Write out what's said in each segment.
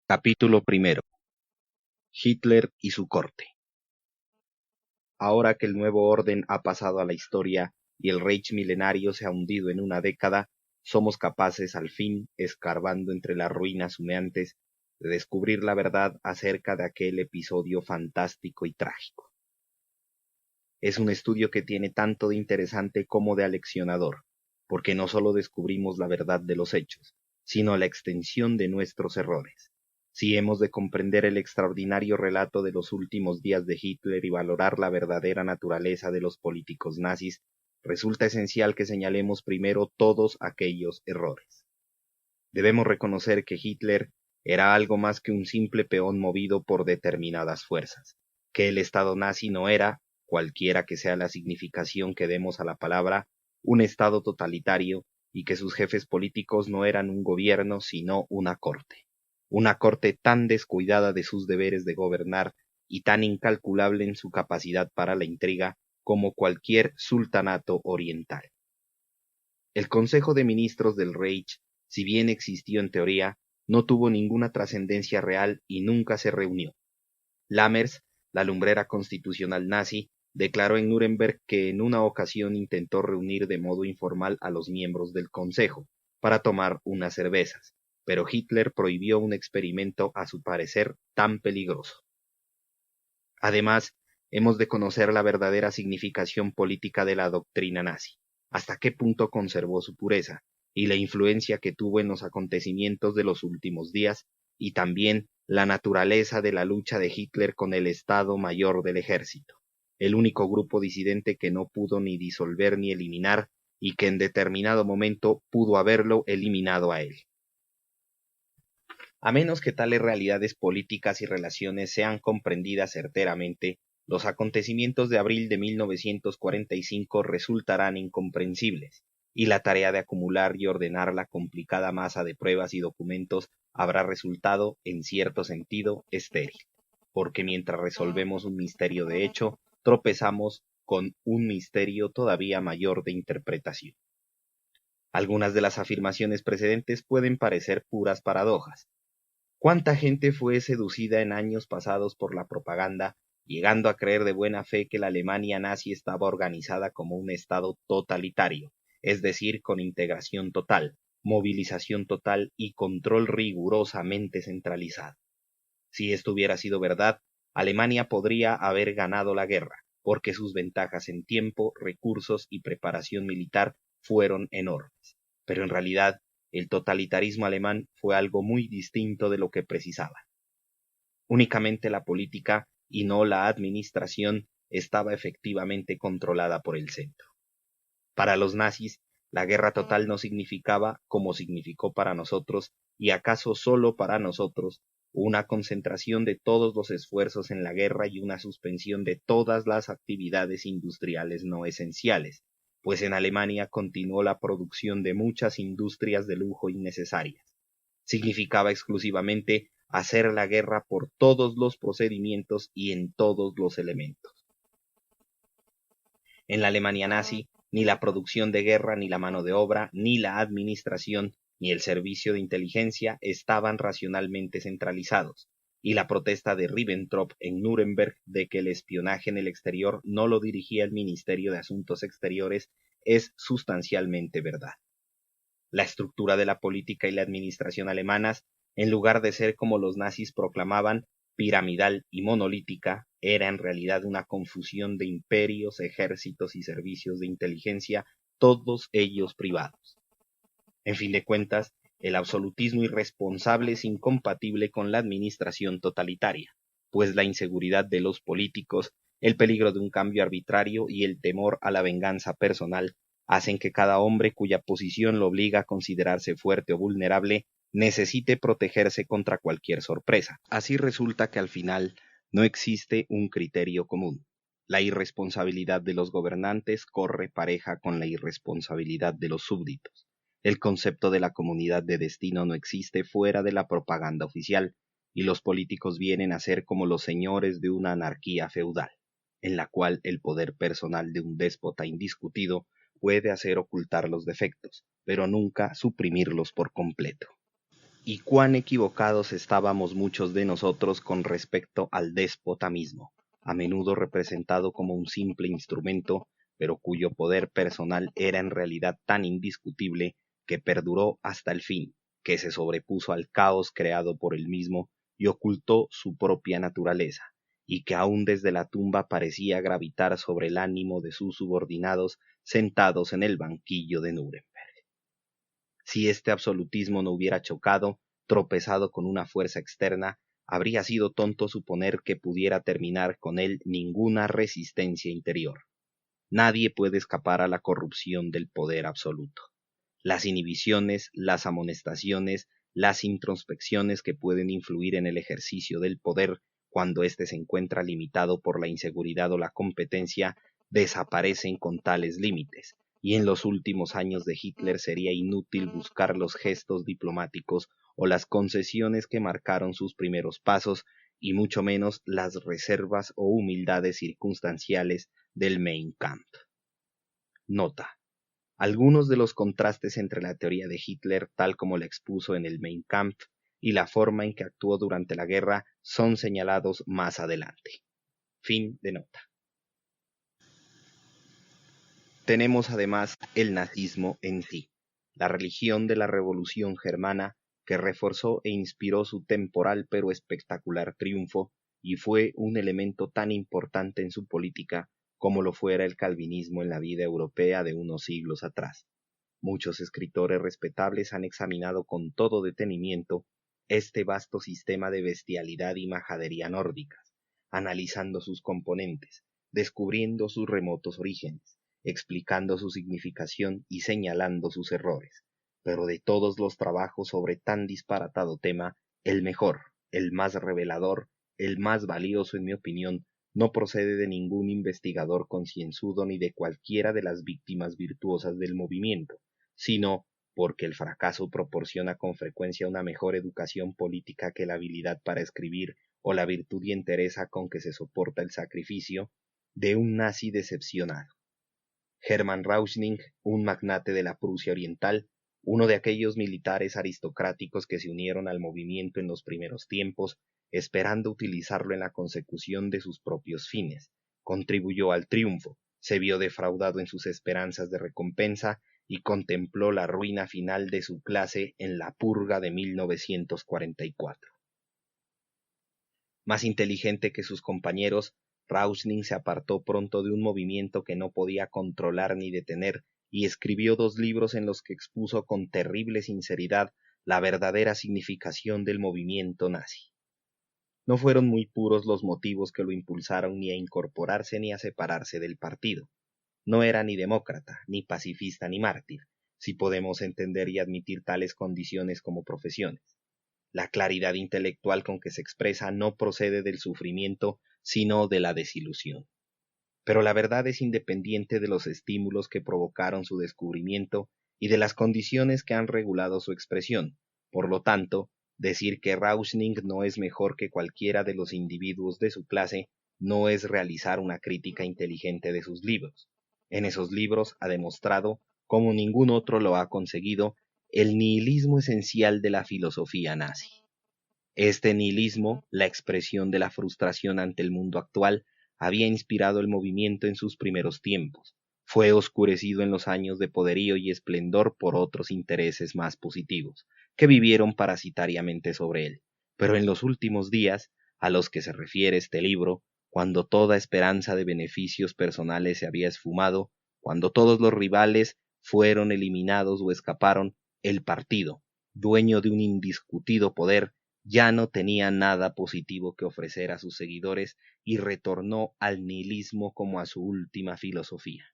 Capítulo primero. Hitler y su corte. Ahora que el nuevo orden ha pasado a la historia y el Reich milenario se ha hundido en una década, somos capaces al fin, escarbando entre las ruinas humeantes, de descubrir la verdad acerca de aquel episodio fantástico y trágico. Es un estudio que tiene tanto de interesante como de aleccionador, porque no solo descubrimos la verdad de los hechos, sino la extensión de nuestros errores. Si hemos de comprender el extraordinario relato de los últimos días de Hitler y valorar la verdadera naturaleza de los políticos nazis, resulta esencial que señalemos primero todos aquellos errores. Debemos reconocer que Hitler era algo más que un simple peón movido por determinadas fuerzas, que el Estado nazi no era, cualquiera que sea la significación que demos a la palabra, un Estado totalitario y que sus jefes políticos no eran un gobierno sino una corte tan descuidada de sus deberes de gobernar y tan incalculable en su capacidad para la intriga como cualquier sultanato oriental. El Consejo de Ministros del Reich, si bien existió en teoría, no tuvo ninguna trascendencia real y nunca se reunió. Lammers, la lumbrera constitucional nazi, declaró en Nuremberg que en una ocasión intentó reunir de modo informal a los miembros del Consejo para tomar unas cervezas, pero Hitler prohibió un experimento a su parecer tan peligroso. Además, hemos de conocer la verdadera significación política de la doctrina nazi, hasta qué punto conservó su pureza, y la influencia que tuvo en los acontecimientos de los últimos días, y también la naturaleza de la lucha de Hitler con el Estado Mayor del Ejército, el único grupo disidente que no pudo ni disolver ni eliminar, y que en determinado momento pudo haberlo eliminado a él. A menos que tales realidades políticas y relaciones sean comprendidas certeramente, los acontecimientos de abril de 1945 resultarán incomprensibles, y la tarea de acumular y ordenar la complicada masa de pruebas y documentos habrá resultado, en cierto sentido, estéril, porque mientras resolvemos un misterio de hecho, tropezamos con un misterio todavía mayor de interpretación. Algunas de las afirmaciones precedentes pueden parecer puras paradojas. ¿Cuánta gente fue seducida en años pasados por la propaganda, llegando a creer de buena fe que la Alemania nazi estaba organizada como un Estado totalitario, es decir, con integración total, movilización total y control rigurosamente centralizado? Si esto hubiera sido verdad, Alemania podría haber ganado la guerra, porque sus ventajas en tiempo, recursos y preparación militar fueron enormes. Pero en realidad, el totalitarismo alemán fue algo muy distinto de lo que precisaba. Únicamente la política y no la administración estaba efectivamente controlada por el centro. Para los nazis, la guerra total no significaba, como significó para nosotros, y acaso solo para nosotros, una concentración de todos los esfuerzos en la guerra y una suspensión de todas las actividades industriales no esenciales, pues en Alemania continuó la producción de muchas industrias de lujo innecesarias. Significaba exclusivamente hacer la guerra por todos los procedimientos y en todos los elementos. En la Alemania nazi, ni la producción de guerra, ni la mano de obra, ni la administración, ni el servicio de inteligencia estaban racionalmente centralizados, y la protesta de Ribbentrop en Nuremberg de que el espionaje en el exterior no lo dirigía el Ministerio de Asuntos Exteriores es sustancialmente verdad. La estructura de la política y la administración alemanas, en lugar de ser como los nazis proclamaban, piramidal y monolítica, era en realidad una confusión de imperios, ejércitos y servicios de inteligencia, todos ellos privados. En fin de cuentas, el absolutismo irresponsable es incompatible con la administración totalitaria, pues la inseguridad de los políticos, el peligro de un cambio arbitrario y el temor a la venganza personal hacen que cada hombre cuya posición lo obliga a considerarse fuerte o vulnerable necesite protegerse contra cualquier sorpresa. Así resulta que al final no existe un criterio común. La irresponsabilidad de los gobernantes corre pareja con la irresponsabilidad de los súbditos. El concepto de la comunidad de destino no existe fuera de la propaganda oficial, y los políticos vienen a ser como los señores de una anarquía feudal, en la cual el poder personal de un déspota indiscutido puede hacer ocultar los defectos, pero nunca suprimirlos por completo. Y cuán equivocados estábamos muchos de nosotros con respecto al déspota mismo, a menudo representado como un simple instrumento, pero cuyo poder personal era en realidad tan indiscutible que perduró hasta el fin, que se sobrepuso al caos creado por él mismo y ocultó su propia naturaleza, y que aun desde la tumba parecía gravitar sobre el ánimo de sus subordinados sentados en el banquillo de Nuremberg. Si este absolutismo no hubiera chocado, tropezado con una fuerza externa, habría sido tonto suponer que pudiera terminar con él ninguna resistencia interior. Nadie puede escapar a la corrupción del poder absoluto. Las inhibiciones, las amonestaciones, las introspecciones que pueden influir en el ejercicio del poder cuando éste se encuentra limitado por la inseguridad o la competencia, desaparecen con tales límites, y en los últimos años de Hitler sería inútil buscar los gestos diplomáticos o las concesiones que marcaron sus primeros pasos, y mucho menos las reservas o humildades circunstanciales del Mein Kampf. Nota: algunos de los contrastes entre la teoría de Hitler, tal como la expuso en el Mein Kampf, y la forma en que actuó durante la guerra son señalados más adelante. Fin de nota. Tenemos además el nazismo en sí, la religión de la Revolución Germana, que reforzó e inspiró su temporal pero espectacular triunfo, y fue un elemento tan importante en su política como lo fuera el calvinismo en la vida europea de unos siglos atrás. Muchos escritores respetables han examinado con todo detenimiento este vasto sistema de bestialidad y majadería nórdicas, analizando sus componentes, descubriendo sus remotos orígenes, explicando su significación y señalando sus errores. Pero de todos los trabajos sobre tan disparatado tema, el mejor, el más revelador, el más valioso en mi opinión, no procede de ningún investigador concienzudo ni de cualquiera de las víctimas virtuosas del movimiento, sino porque el fracaso proporciona con frecuencia una mejor educación política que la habilidad para escribir o la virtud y entereza con que se soporta el sacrificio de un nazi decepcionado. Hermann Rauschning, un magnate de la Prusia Oriental, uno de aquellos militares aristocráticos que se unieron al movimiento en los primeros tiempos, esperando utilizarlo en la consecución de sus propios fines, contribuyó al triunfo, se vio defraudado en sus esperanzas de recompensa y contempló la ruina final de su clase en la purga de 1944. Más inteligente que sus compañeros, Rauschning se apartó pronto de un movimiento que no podía controlar ni detener y escribió 2 libros en los que expuso con terrible sinceridad la verdadera significación del movimiento nazi. No fueron muy puros los motivos que lo impulsaron ni a incorporarse ni a separarse del partido. No era ni demócrata, ni pacifista, ni mártir, si podemos entender y admitir tales condiciones como profesiones. La claridad intelectual con que se expresa no procede del sufrimiento, sino de la desilusión. Pero la verdad es independiente de los estímulos que provocaron su descubrimiento y de las condiciones que han regulado su expresión. Por lo tanto, decir que Rauschning no es mejor que cualquiera de los individuos de su clase no es realizar una crítica inteligente de sus libros. En esos libros ha demostrado, como ningún otro lo ha conseguido, el nihilismo esencial de la filosofía nazi. Este nihilismo, la expresión de la frustración ante el mundo actual, había inspirado el movimiento en sus primeros tiempos. Fue oscurecido en los años de poderío y esplendor por otros intereses más positivos, que vivieron parasitariamente sobre él. Pero en los últimos días, a los que se refiere este libro, cuando toda esperanza de beneficios personales se había esfumado, cuando todos los rivales fueron eliminados o escaparon, el partido, dueño de un indiscutido poder, ya no tenía nada positivo que ofrecer a sus seguidores y retornó al nihilismo como a su última filosofía.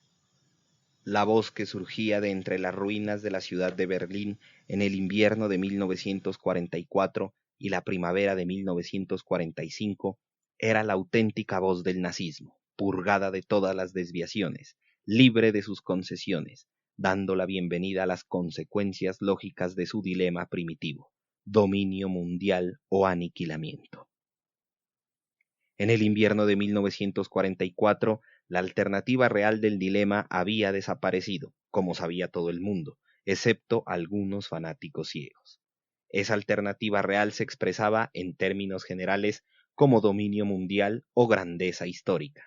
La voz que surgía de entre las ruinas de la ciudad de Berlín en el invierno de 1944 y la primavera de 1945 era la auténtica voz del nazismo, purgada de todas las desviaciones, libre de sus concesiones, dando la bienvenida a las consecuencias lógicas de su dilema primitivo: dominio mundial o aniquilamiento. En el invierno de 1944, la alternativa real del dilema había desaparecido, como sabía todo el mundo, excepto algunos fanáticos ciegos. Esa alternativa real se expresaba en términos generales como dominio mundial o grandeza histórica.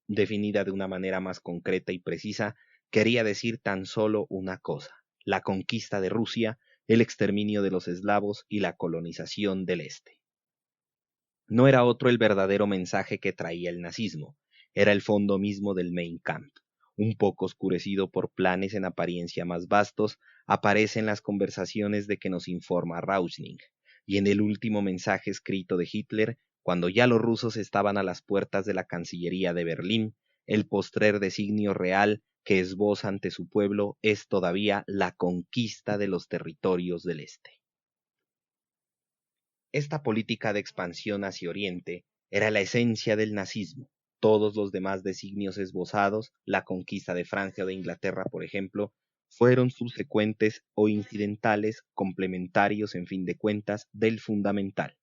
Definida de una manera más concreta y precisa, quería decir tan solo una cosa: la conquista de Rusia, el exterminio de los eslavos y la colonización del Este. No era otro el verdadero mensaje que traía el nazismo, era el fondo mismo del Mein Kampf. Un poco oscurecido por planes en apariencia más vastos, aparece en las conversaciones de que nos informa Rauschning, y en el último mensaje escrito de Hitler, cuando ya los rusos estaban a las puertas de la Cancillería de Berlín, el postrer designio real que esboza ante su pueblo es todavía la conquista de los territorios del Este. Esta política de expansión hacia Oriente era la esencia del nazismo. Todos los demás designios esbozados, la conquista de Francia o de Inglaterra, por ejemplo, fueron subsecuentes o incidentales, complementarios, en fin de cuentas, del fundamental.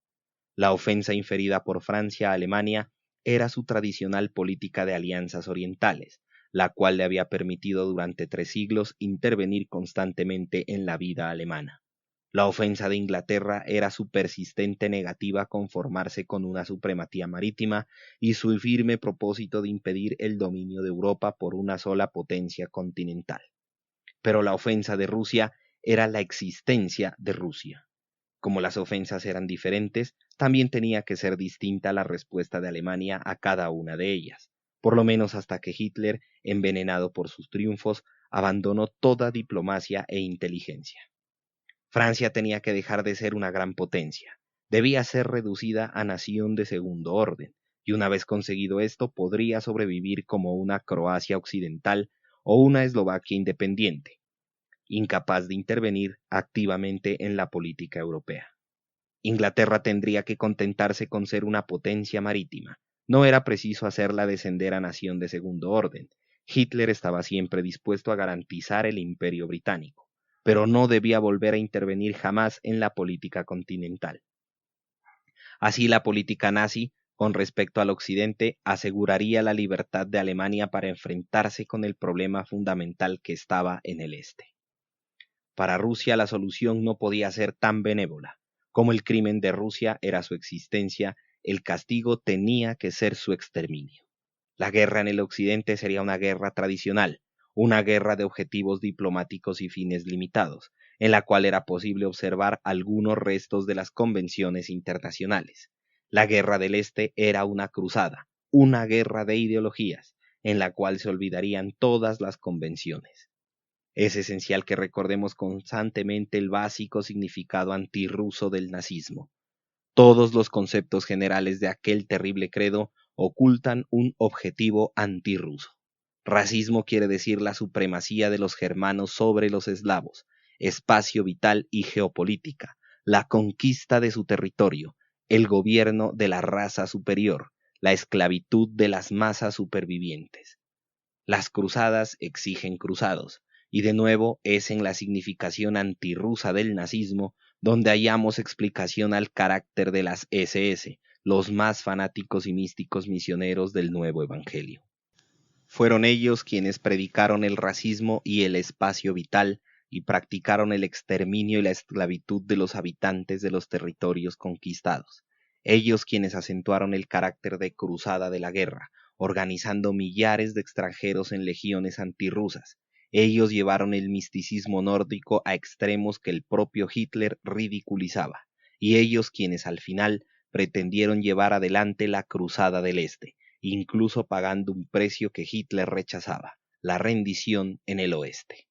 La ofensa inferida por Francia a Alemania era su tradicional política de alianzas orientales, la cual le había permitido durante 3 siglos intervenir constantemente en la vida alemana. La ofensa de Inglaterra era su persistente negativa a conformarse con una supremacía marítima y su firme propósito de impedir el dominio de Europa por una sola potencia continental. Pero la ofensa de Rusia era la existencia de Rusia. Como las ofensas eran diferentes, también tenía que ser distinta la respuesta de Alemania a cada una de ellas, por lo menos hasta que Hitler, envenenado por sus triunfos, abandonó toda diplomacia e inteligencia. Francia tenía que dejar de ser una gran potencia, debía ser reducida a nación de segundo orden, y una vez conseguido esto podría sobrevivir como una Croacia occidental o una Eslovaquia independiente, incapaz de intervenir activamente en la política europea. Inglaterra tendría que contentarse con ser una potencia marítima. No era preciso hacerla descender a nación de segundo orden. Hitler estaba siempre dispuesto a garantizar el imperio británico, pero no debía volver a intervenir jamás en la política continental. Así, la política nazi, con respecto al occidente, aseguraría la libertad de Alemania para enfrentarse con el problema fundamental que estaba en el este. Para Rusia la solución no podía ser tan benévola. Como el crimen de Rusia era su existencia, el castigo tenía que ser su exterminio. La guerra en el occidente sería una guerra tradicional, una guerra de objetivos diplomáticos y fines limitados, en la cual era posible observar algunos restos de las convenciones internacionales. La guerra del Este era una cruzada, una guerra de ideologías, en la cual se olvidarían todas las convenciones. Es esencial que recordemos constantemente el básico significado antirruso del nazismo. Todos los conceptos generales de aquel terrible credo ocultan un objetivo antirruso. Racismo quiere decir la supremacía de los germanos sobre los eslavos, espacio vital y geopolítica, la conquista de su territorio, el gobierno de la raza superior, la esclavitud de las masas supervivientes. Las cruzadas exigen cruzados, y de nuevo es en la significación antirrusa del nazismo donde hallamos explicación al carácter de las SS, los más fanáticos y místicos misioneros del nuevo evangelio. Fueron ellos quienes predicaron el racismo y el espacio vital y practicaron el exterminio y la esclavitud de los habitantes de los territorios conquistados. Ellos quienes acentuaron el carácter de cruzada de la guerra, organizando millares de extranjeros en legiones antirrusas. Ellos llevaron el misticismo nórdico a extremos que el propio Hitler ridiculizaba, y ellos quienes al final pretendieron llevar adelante la cruzada del Este, incluso pagando un precio que Hitler rechazaba, la rendición en el oeste.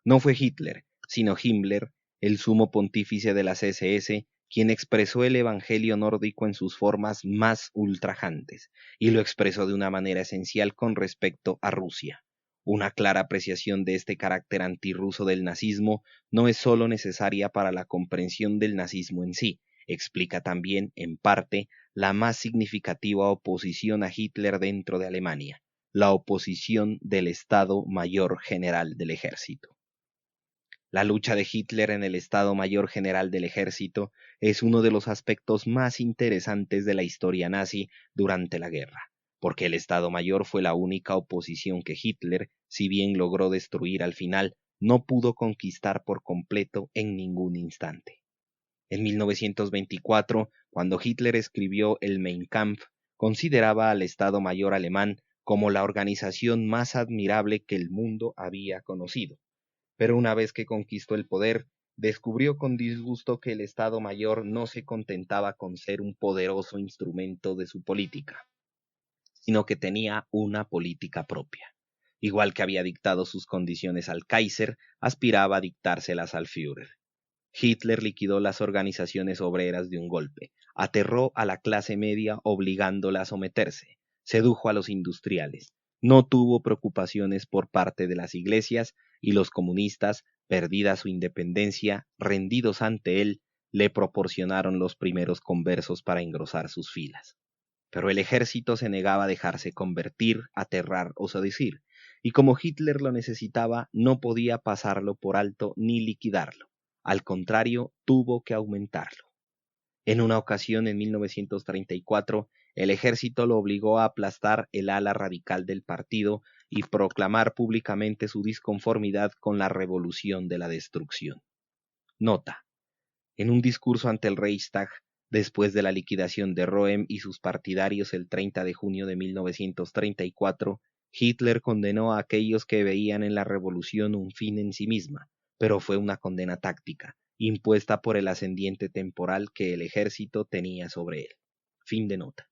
No fue Hitler, sino Himmler, el sumo pontífice de las SS, quien expresó el evangelio nórdico en sus formas más ultrajantes, y lo expresó de una manera esencial con respecto a Rusia. Una clara apreciación de este carácter antirruso del nazismo no es sólo necesaria para la comprensión del nazismo en sí, explica también, en parte, la más significativa oposición a Hitler dentro de Alemania, la oposición del Estado Mayor General del Ejército. La lucha de Hitler en el Estado Mayor General del Ejército es uno de los aspectos más interesantes de la historia nazi durante la guerra, porque el Estado Mayor fue la única oposición que Hitler, si bien logró destruir al final, no pudo conquistar por completo en ningún instante. En 1924, cuando Hitler escribió el Mein Kampf, consideraba al Estado Mayor alemán como la organización más admirable que el mundo había conocido. Pero una vez que conquistó el poder, descubrió con disgusto que el Estado Mayor no se contentaba con ser un poderoso instrumento de su política, sino que tenía una política propia. Igual que había dictado sus condiciones al Kaiser, aspiraba a dictárselas al Führer. Hitler liquidó las organizaciones obreras de un golpe, aterró a la clase media obligándola a someterse, sedujo a los industriales, no tuvo preocupaciones por parte de las iglesias y los comunistas, perdida su independencia, rendidos ante él, le proporcionaron los primeros conversos para engrosar sus filas. Pero el ejército se negaba a dejarse convertir, aterrar o seducir, y como Hitler lo necesitaba, no podía pasarlo por alto ni liquidarlo. Al contrario, tuvo que aumentarlo. En una ocasión, en 1934, el ejército lo obligó a aplastar el ala radical del partido y proclamar públicamente su disconformidad con la revolución de la destrucción. Nota: en un discurso ante el Reichstag, después de la liquidación de Röhm y sus partidarios el 30 de junio de 1934, Hitler condenó a aquellos que veían en la revolución un fin en sí misma, pero fue una condena táctica, impuesta por el ascendiente temporal que el ejército tenía sobre él. Fin de nota.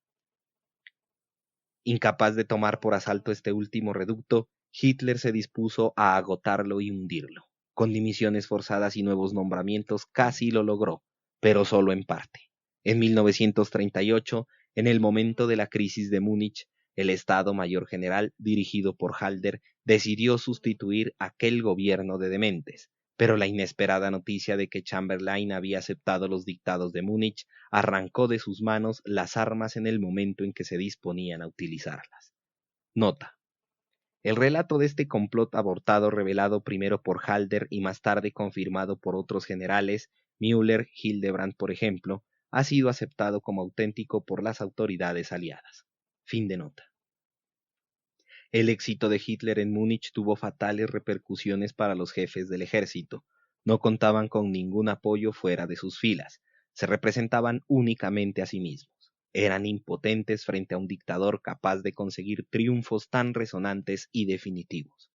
Incapaz de tomar por asalto este último reducto, Hitler se dispuso a agotarlo y hundirlo. Con dimisiones forzadas y nuevos nombramientos casi lo logró, pero solo en parte. En 1938, en el momento de la crisis de Múnich, el Estado Mayor General, dirigido por Halder, decidió sustituir aquel gobierno de dementes, pero la inesperada noticia de que Chamberlain había aceptado los dictados de Múnich arrancó de sus manos las armas en el momento en que se disponían a utilizarlas. Nota: el relato de este complot abortado, revelado primero por Halder y más tarde confirmado por otros generales, Müller, Hildebrand por ejemplo, ha sido aceptado como auténtico por las autoridades aliadas. Fin de nota. El éxito de Hitler en Múnich tuvo fatales repercusiones para los jefes del ejército. No contaban con ningún apoyo fuera de sus filas. Se representaban únicamente a sí mismos. Eran impotentes frente a un dictador capaz de conseguir triunfos tan resonantes y definitivos.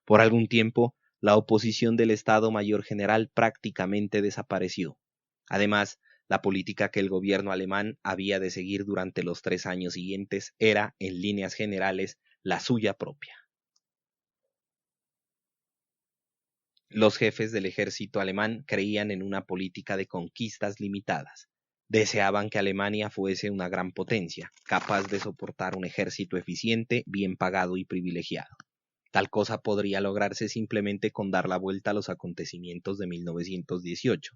Por algún tiempo, la oposición del Estado Mayor General prácticamente desapareció. Además, la política que el gobierno alemán había de seguir durante los 3 años siguientes era, en líneas generales, la suya propia. Los jefes del ejército alemán creían en una política de conquistas limitadas. Deseaban que Alemania fuese una gran potencia, capaz de soportar un ejército eficiente, bien pagado y privilegiado. Tal cosa podría lograrse simplemente con dar la vuelta a los acontecimientos de 1918.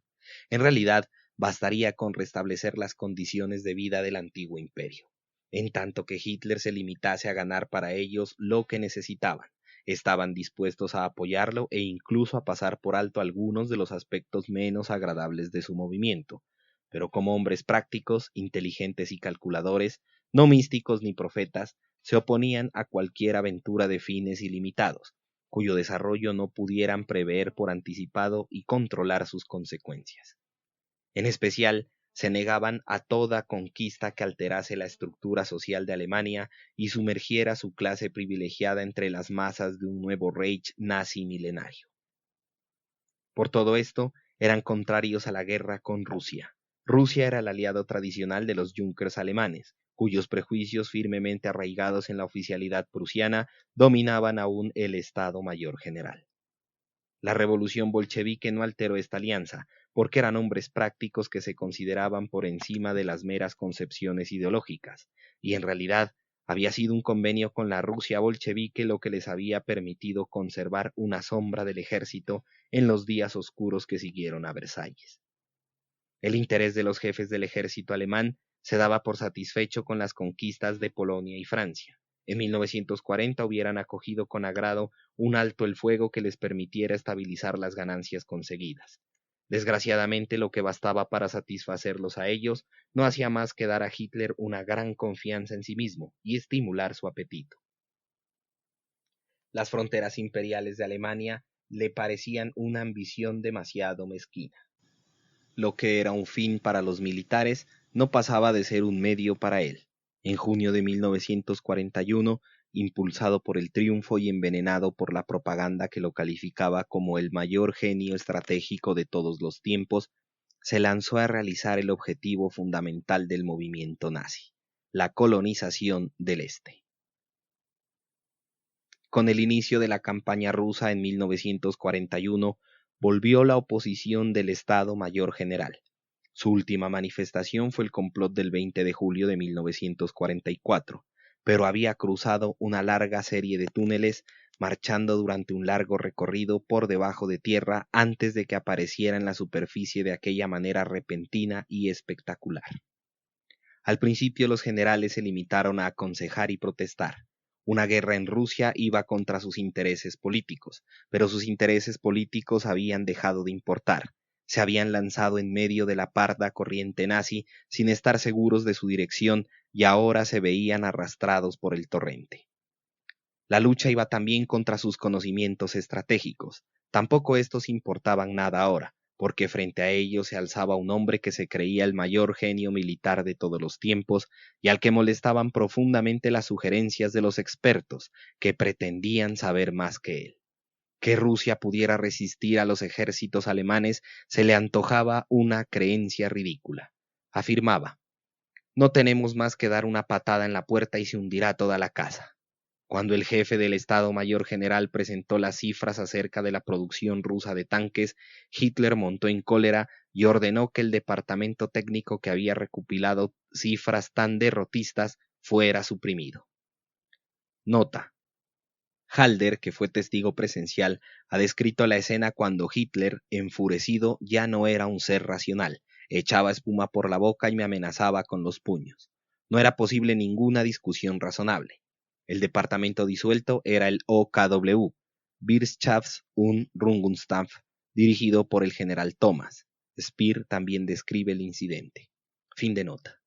En realidad, bastaría con restablecer las condiciones de vida del antiguo imperio, en tanto que Hitler se limitase a ganar para ellos lo que necesitaban. Estaban dispuestos a apoyarlo e incluso a pasar por alto algunos de los aspectos menos agradables de su movimiento, pero como hombres prácticos, inteligentes y calculadores, no místicos ni profetas, se oponían a cualquier aventura de fines ilimitados, cuyo desarrollo no pudieran prever por anticipado y controlar sus consecuencias. En especial, se negaban a toda conquista que alterase la estructura social de Alemania y sumergiera su clase privilegiada entre las masas de un nuevo Reich nazi milenario. Por todo esto, eran contrarios a la guerra con Rusia. Rusia era el aliado tradicional de los Junkers alemanes, cuyos prejuicios firmemente arraigados en la oficialidad prusiana dominaban aún el Estado Mayor General. La revolución bolchevique no alteró esta alianza, porque eran hombres prácticos que se consideraban por encima de las meras concepciones ideológicas, y en realidad había sido un convenio con la Rusia bolchevique lo que les había permitido conservar una sombra del ejército en los días oscuros que siguieron a Versalles. El interés de los jefes del ejército alemán se daba por satisfecho con las conquistas de Polonia y Francia. En 1940 hubieran acogido con agrado un alto el fuego que les permitiera estabilizar las ganancias conseguidas. Desgraciadamente, lo que bastaba para satisfacerlos a ellos no hacía más que dar a Hitler una gran confianza en sí mismo y estimular su apetito. Las fronteras imperiales de Alemania le parecían una ambición demasiado mezquina. Lo que era un fin para los militares no pasaba de ser un medio para él. En junio de 1941, impulsado por el triunfo y envenenado por la propaganda que lo calificaba como el mayor genio estratégico de todos los tiempos, se lanzó a realizar el objetivo fundamental del movimiento nazi, la colonización del Este. Con el inicio de la campaña rusa en 1941, volvió la oposición del Estado Mayor General. Su última manifestación fue el complot del 20 de julio de 1944, pero había cruzado una larga serie de túneles, marchando durante un largo recorrido por debajo de tierra antes de que apareciera en la superficie de aquella manera repentina y espectacular. Al principio los generales se limitaron a aconsejar y protestar. Una guerra en Rusia iba contra sus intereses políticos, pero sus intereses políticos habían dejado de importar. Se habían lanzado en medio de la parda corriente nazi sin estar seguros de su dirección y ahora se veían arrastrados por el torrente. La lucha iba también contra sus conocimientos estratégicos. Tampoco estos importaban nada ahora, porque frente a ellos se alzaba un hombre que se creía el mayor genio militar de todos los tiempos y al que molestaban profundamente las sugerencias de los expertos, que pretendían saber más que él. Que Rusia pudiera resistir a los ejércitos alemanes se le antojaba una creencia ridícula. Afirmaba: no tenemos más que dar una patada en la puerta y se hundirá toda la casa. Cuando el jefe del Estado Mayor General presentó las cifras acerca de la producción rusa de tanques, Hitler montó en cólera y ordenó que el departamento técnico que había recopilado cifras tan derrotistas fuera suprimido. Nota: Halder, que fue testigo presencial, ha descrito la escena cuando Hitler, enfurecido, ya no era un ser racional, echaba espuma por la boca y me amenazaba con los puños. No era posible ninguna discusión razonable. El departamento disuelto era el OKW, Wirtschafts- und Rundungsstaff, dirigido por el general Thomas. Speer también describe el incidente. Fin de nota.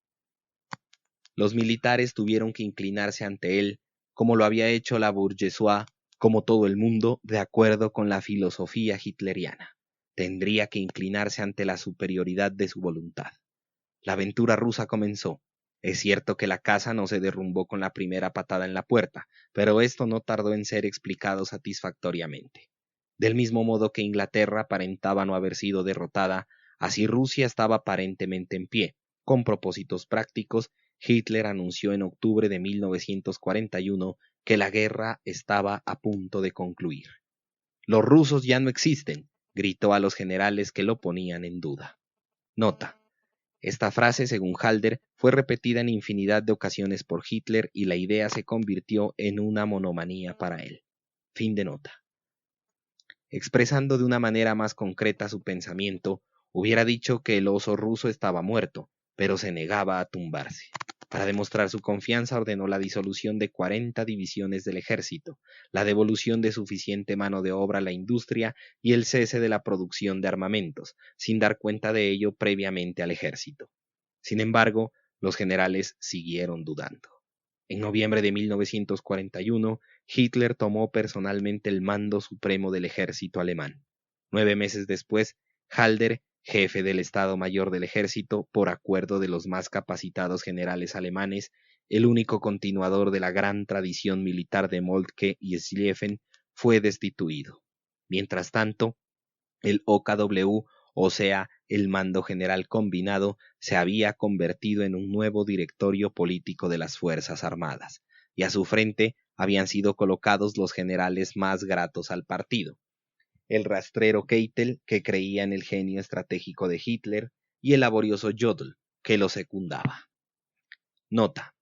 Los militares tuvieron que inclinarse ante él, como lo había hecho la bourgeoisie, como todo el mundo, de acuerdo con la filosofía hitleriana. Tendría que inclinarse ante la superioridad de su voluntad. La aventura rusa comenzó. Es cierto que la casa no se derrumbó con la primera patada en la puerta, pero esto no tardó en ser explicado satisfactoriamente. Del mismo modo que Inglaterra aparentaba no haber sido derrotada, así Rusia estaba aparentemente en pie. Con propósitos prácticos, Hitler anunció en octubre de 1941 que la guerra estaba a punto de concluir. «Los rusos ya no existen», gritó a los generales que lo ponían en duda. Nota: esta frase, según Halder, fue repetida en infinidad de ocasiones por Hitler y la idea se convirtió en una monomanía para él. Fin de nota. Expresando de una manera más concreta su pensamiento, hubiera dicho que el oso ruso estaba muerto, pero se negaba a tumbarse. Para demostrar su confianza ordenó la disolución de 40 divisiones del ejército, la devolución de suficiente mano de obra a la industria y el cese de la producción de armamentos, sin dar cuenta de ello previamente al ejército. Sin embargo, los generales siguieron dudando. En noviembre de 1941, Hitler tomó personalmente el mando supremo del ejército alemán. 9 meses después, Halder, jefe del Estado Mayor del Ejército, por acuerdo de los más capacitados generales alemanes, el único continuador de la gran tradición militar de Moltke y Schlieffen, fue destituido. Mientras tanto, el OKW, o sea, el Mando General Combinado, se había convertido en un nuevo directorio político de las Fuerzas Armadas, y a su frente habían sido colocados los generales más gratos al partido: el rastrero Keitel, que creía en el genio estratégico de Hitler, y el laborioso Jodl, que lo secundaba. Nota: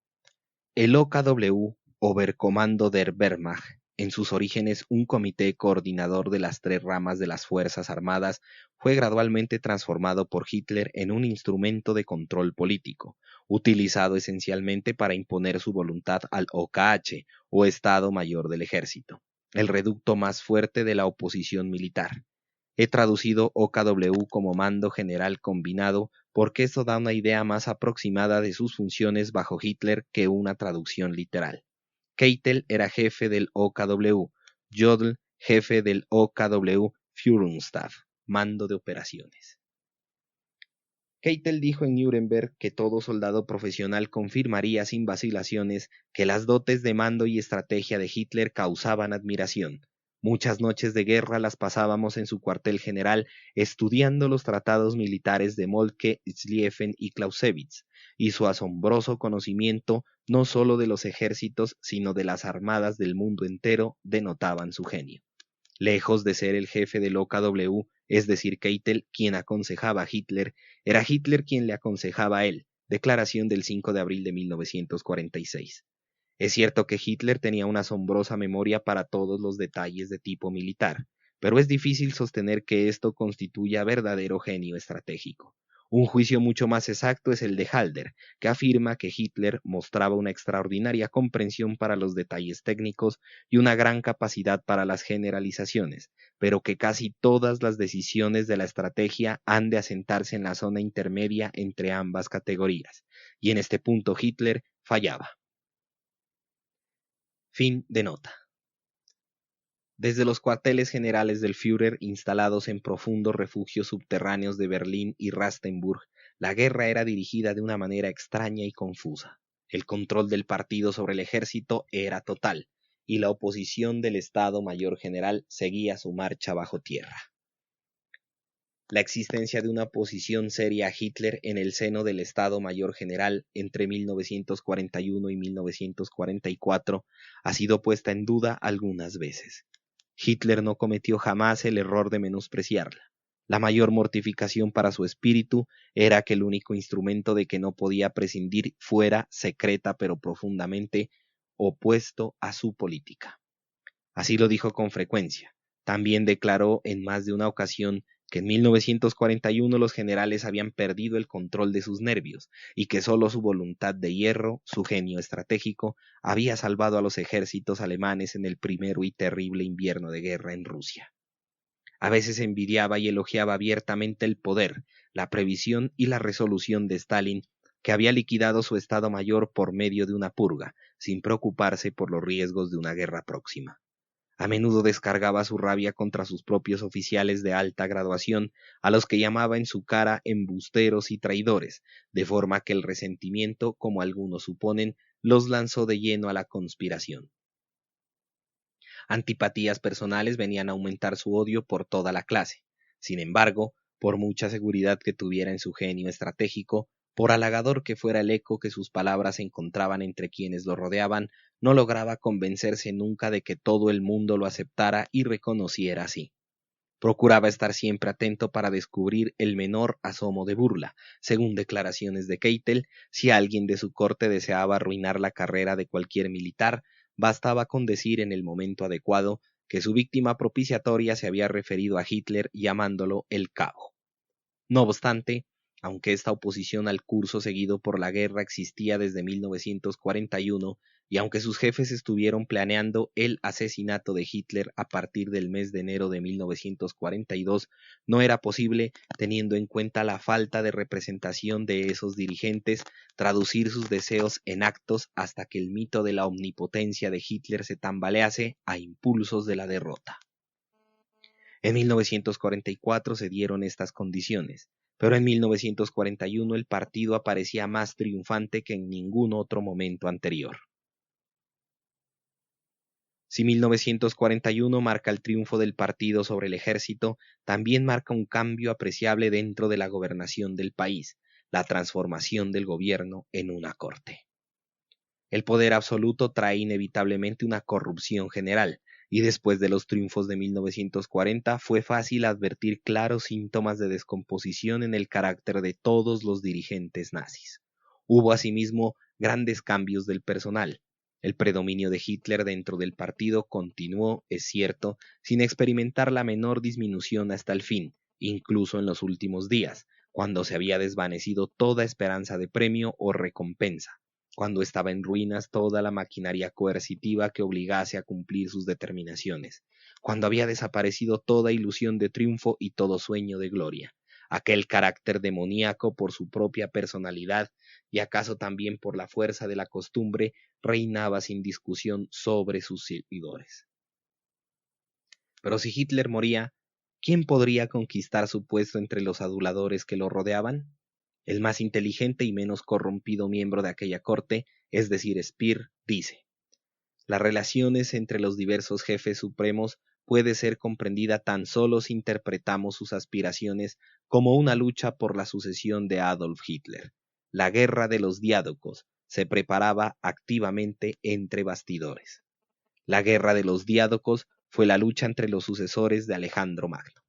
el OKW, Oberkommando der Wehrmacht, en sus orígenes un comité coordinador de las 3 ramas de las Fuerzas Armadas, fue gradualmente transformado por Hitler en un instrumento de control político, utilizado esencialmente para imponer su voluntad al OKH, o Estado Mayor del Ejército, el reducto más fuerte de la oposición militar. He traducido OKW como Mando General Combinado porque esto da una idea más aproximada de sus funciones bajo Hitler que una traducción literal. Keitel era jefe del OKW, Jodl jefe del OKW Führungsstaff, mando de operaciones. Keitel dijo en Nuremberg que todo soldado profesional confirmaría sin vacilaciones que las dotes de mando y estrategia de Hitler causaban admiración. Muchas noches de guerra las pasábamos en su cuartel general estudiando los tratados militares de Moltke, Schlieffen y Clausewitz, y su asombroso conocimiento no solo de los ejércitos, sino de las armadas del mundo entero denotaban su genio. Lejos de ser el jefe del OKW, es decir, Keitel, quien aconsejaba a Hitler, era Hitler quien le aconsejaba a él. Declaración del 5 de abril de 1946. Es cierto que Hitler tenía una asombrosa memoria para todos los detalles de tipo militar, pero es difícil sostener que esto constituya verdadero genio estratégico. Un juicio mucho más exacto es el de Halder, que afirma que Hitler mostraba una extraordinaria comprensión para los detalles técnicos y una gran capacidad para las generalizaciones, pero que casi todas las decisiones de la estrategia han de asentarse en la zona intermedia entre ambas categorías, y en este punto Hitler fallaba. Fin de nota. Desde los cuarteles generales del Führer instalados en profundos refugios subterráneos de Berlín y Rastenburg, la guerra era dirigida de una manera extraña y confusa. El control del partido sobre el ejército era total, y la oposición del Estado Mayor General seguía su marcha bajo tierra. La existencia de una oposición seria a Hitler en el seno del Estado Mayor General entre 1941 y 1944 ha sido puesta en duda algunas veces. Hitler no cometió jamás el error de menospreciarla. La mayor mortificación para su espíritu era que el único instrumento de que no podía prescindir fuera secreta pero profundamente opuesto a su política. Así lo dijo con frecuencia. También declaró en más de una ocasión que en 1941 los generales habían perdido el control de sus nervios y que solo su voluntad de hierro, su genio estratégico, había salvado a los ejércitos alemanes en el primero y terrible invierno de guerra en Rusia. A veces envidiaba y elogiaba abiertamente el poder, la previsión y la resolución de Stalin, que había liquidado su Estado Mayor por medio de una purga, sin preocuparse por los riesgos de una guerra próxima. A menudo descargaba su rabia contra sus propios oficiales de alta graduación, a los que llamaba en su cara embusteros y traidores, de forma que el resentimiento, como algunos suponen, los lanzó de lleno a la conspiración. Antipatías personales venían a aumentar su odio por toda la clase. Sin embargo, por mucha seguridad que tuviera en su genio estratégico, por halagador que fuera el eco que sus palabras encontraban entre quienes lo rodeaban, no lograba convencerse nunca de que todo el mundo lo aceptara y reconociera así. Procuraba estar siempre atento para descubrir el menor asomo de burla. Según declaraciones de Keitel, si alguien de su corte deseaba arruinar la carrera de cualquier militar, bastaba con decir en el momento adecuado que su víctima propiciatoria se había referido a Hitler llamándolo el Cabo. No obstante, aunque esta oposición al curso seguido por la guerra existía desde 1941, y aunque sus jefes estuvieron planeando el asesinato de Hitler a partir del mes de enero de 1942, no era posible, teniendo en cuenta la falta de representación de esos dirigentes, traducir sus deseos en actos hasta que el mito de la omnipotencia de Hitler se tambalease a impulsos de la derrota. En 1944 se dieron estas condiciones, pero en 1941 el partido aparecía más triunfante que en ningún otro momento anterior. Si 1941 marca el triunfo del partido sobre el ejército, también marca un cambio apreciable dentro de la gobernación del país, la transformación del gobierno en una corte. El poder absoluto trae inevitablemente una corrupción general, y después de los triunfos de 1940 fue fácil advertir claros síntomas de descomposición en el carácter de todos los dirigentes nazis. Hubo asimismo grandes cambios del personal. El predominio de Hitler dentro del partido continuó, es cierto, sin experimentar la menor disminución hasta el fin, incluso en los últimos días, cuando se había desvanecido toda esperanza de premio o recompensa, cuando estaba en ruinas toda la maquinaria coercitiva que obligase a cumplir sus determinaciones, cuando había desaparecido toda ilusión de triunfo y todo sueño de gloria. Aquel carácter demoníaco por su propia personalidad y acaso también por la fuerza de la costumbre reinaba sin discusión sobre sus seguidores. Pero si Hitler moría, ¿quién podría conquistar su puesto entre los aduladores que lo rodeaban? El más inteligente y menos corrompido miembro de aquella corte, es decir, Speer, dice: las relaciones entre los diversos jefes supremos puede ser comprendida tan solo si interpretamos sus aspiraciones como una lucha por la sucesión de Adolf Hitler. La guerra de los diádocos se preparaba activamente entre bastidores. La guerra de los diádocos fue la lucha entre los sucesores de Alejandro Magno.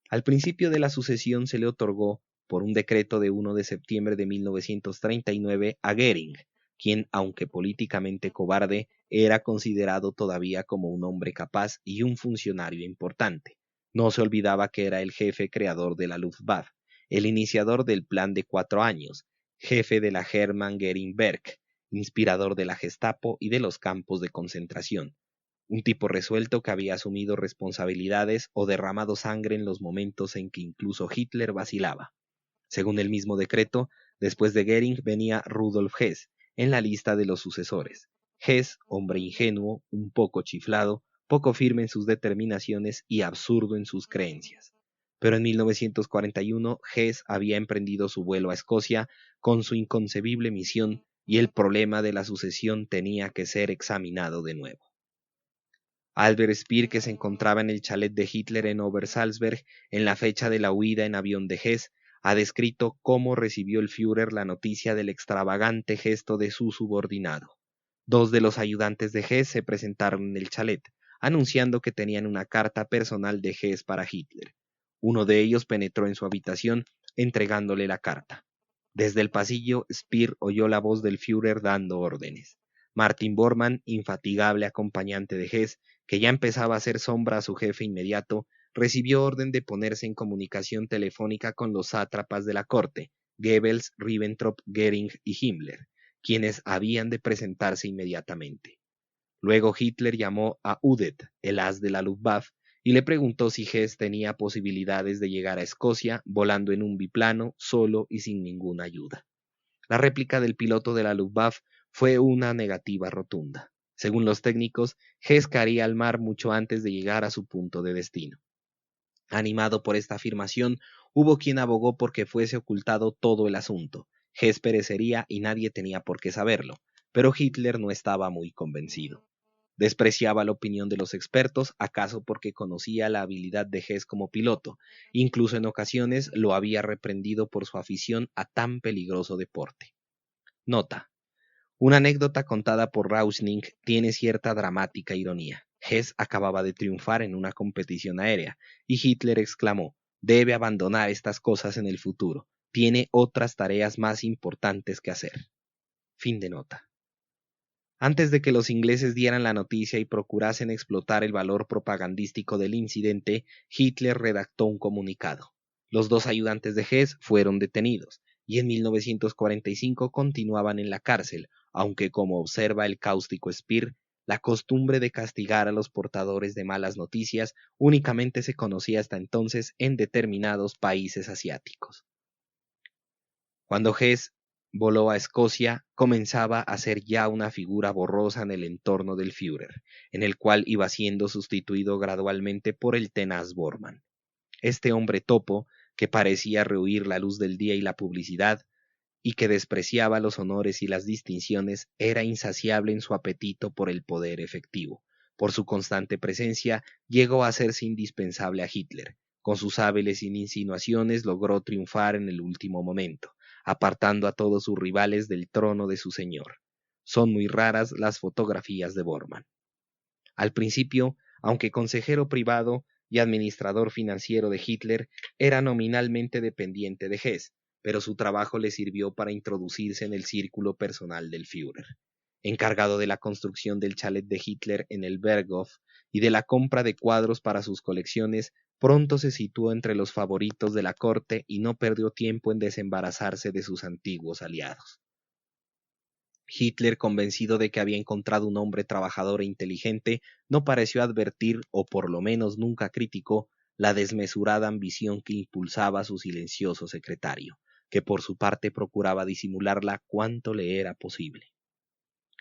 Al principio de la sucesión se le otorgó, por un decreto de 1 de septiembre de 1939, a Goering, quien, aunque políticamente cobarde, era considerado todavía como un hombre capaz y un funcionario importante. No se olvidaba que era el jefe creador de la Luftwaffe, el iniciador del Plan de 4 años, jefe de la Hermann Göring Werk, inspirador de la Gestapo y de los campos de concentración. Un tipo resuelto que había asumido responsabilidades o derramado sangre en los momentos en que incluso Hitler vacilaba. Según el mismo decreto, después de Goering venía Rudolf Hess en la lista de los sucesores. Hess, hombre ingenuo, un poco chiflado, poco firme en sus determinaciones y absurdo en sus creencias. Pero en 1941 Hess había emprendido su vuelo a Escocia con su inconcebible misión y el problema de la sucesión tenía que ser examinado de nuevo. Albert Speer, que se encontraba en el chalet de Hitler en Obersalzberg en la fecha de la huida en avión de Hess, ha descrito cómo recibió el Führer la noticia del extravagante gesto de su subordinado. 2 de los ayudantes de Hess se presentaron en el chalet, anunciando que tenían una carta personal de Hess para Hitler. Uno de ellos penetró en su habitación, entregándole la carta. Desde el pasillo, Speer oyó la voz del Führer dando órdenes. Martin Bormann, infatigable acompañante de Hess, que ya empezaba a hacer sombra a su jefe inmediato, recibió orden de ponerse en comunicación telefónica con los sátrapas de la corte, Goebbels, Ribbentrop, Goering y Himmler, quienes habían de presentarse inmediatamente. Luego Hitler llamó a Udet, el as de la Luftwaffe, y le preguntó si Hess tenía posibilidades de llegar a Escocia volando en un biplano, solo y sin ninguna ayuda. La réplica del piloto de la Luftwaffe fue una negativa rotunda. Según los técnicos, Hess caería al mar mucho antes de llegar a su punto de destino. Animado por esta afirmación, hubo quien abogó por que fuese ocultado todo el asunto. Hess perecería y nadie tenía por qué saberlo, pero Hitler no estaba muy convencido. Despreciaba la opinión de los expertos, acaso porque conocía la habilidad de Hess como piloto, incluso en ocasiones lo había reprendido por su afición a tan peligroso deporte. Nota: una anécdota contada por Rausning tiene cierta dramática ironía. Hess acababa de triunfar en una competición aérea, y Hitler exclamó: debe abandonar estas cosas en el futuro, tiene otras tareas más importantes que hacer. Fin de nota. Antes de que los ingleses dieran la noticia y procurasen explotar el valor propagandístico del incidente, Hitler redactó un comunicado. Los 2 ayudantes de Hess fueron detenidos, y en 1945 continuaban en la cárcel, aunque, como observa el cáustico Speer, la costumbre de castigar a los portadores de malas noticias únicamente se conocía hasta entonces en determinados países asiáticos. Cuando Hess voló a Escocia, comenzaba a ser ya una figura borrosa en el entorno del Führer, en el cual iba siendo sustituido gradualmente por el tenaz Bormann. Este hombre topo, que parecía rehuir la luz del día y la publicidad, y que despreciaba los honores y las distinciones, era insaciable en su apetito por el poder efectivo. Por su constante presencia, llegó a hacerse indispensable a Hitler. Con sus hábiles insinuaciones logró triunfar en el último momento, apartando a todos sus rivales del trono de su señor. Son muy raras las fotografías de Bormann. Al principio, aunque consejero privado y administrador financiero de Hitler, era nominalmente dependiente de Hess, pero su trabajo le sirvió para introducirse en el círculo personal del Führer. Encargado de la construcción del chalet de Hitler en el Berghof y de la compra de cuadros para sus colecciones, pronto se situó entre los favoritos de la corte y no perdió tiempo en desembarazarse de sus antiguos aliados. Hitler, convencido de que había encontrado un hombre trabajador e inteligente, no pareció advertir, o por lo menos nunca criticó, la desmesurada ambición que impulsaba a su silencioso secretario, que por su parte procuraba disimularla cuanto le era posible.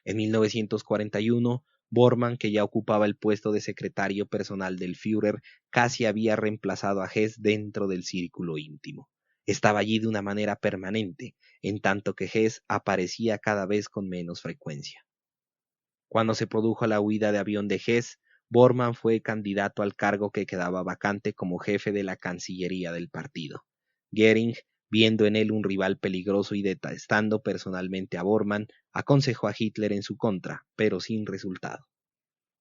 En 1941, Bormann, que ya ocupaba el puesto de secretario personal del Führer, casi había reemplazado a Hess dentro del círculo íntimo. Estaba allí de una manera permanente, en tanto que Hess aparecía cada vez con menos frecuencia. Cuando se produjo la huida de avión de Hess, Bormann fue candidato al cargo que quedaba vacante como jefe de la Cancillería del partido. Goering, viendo en él un rival peligroso y detestando personalmente a Bormann, aconsejó a Hitler en su contra, pero sin resultado.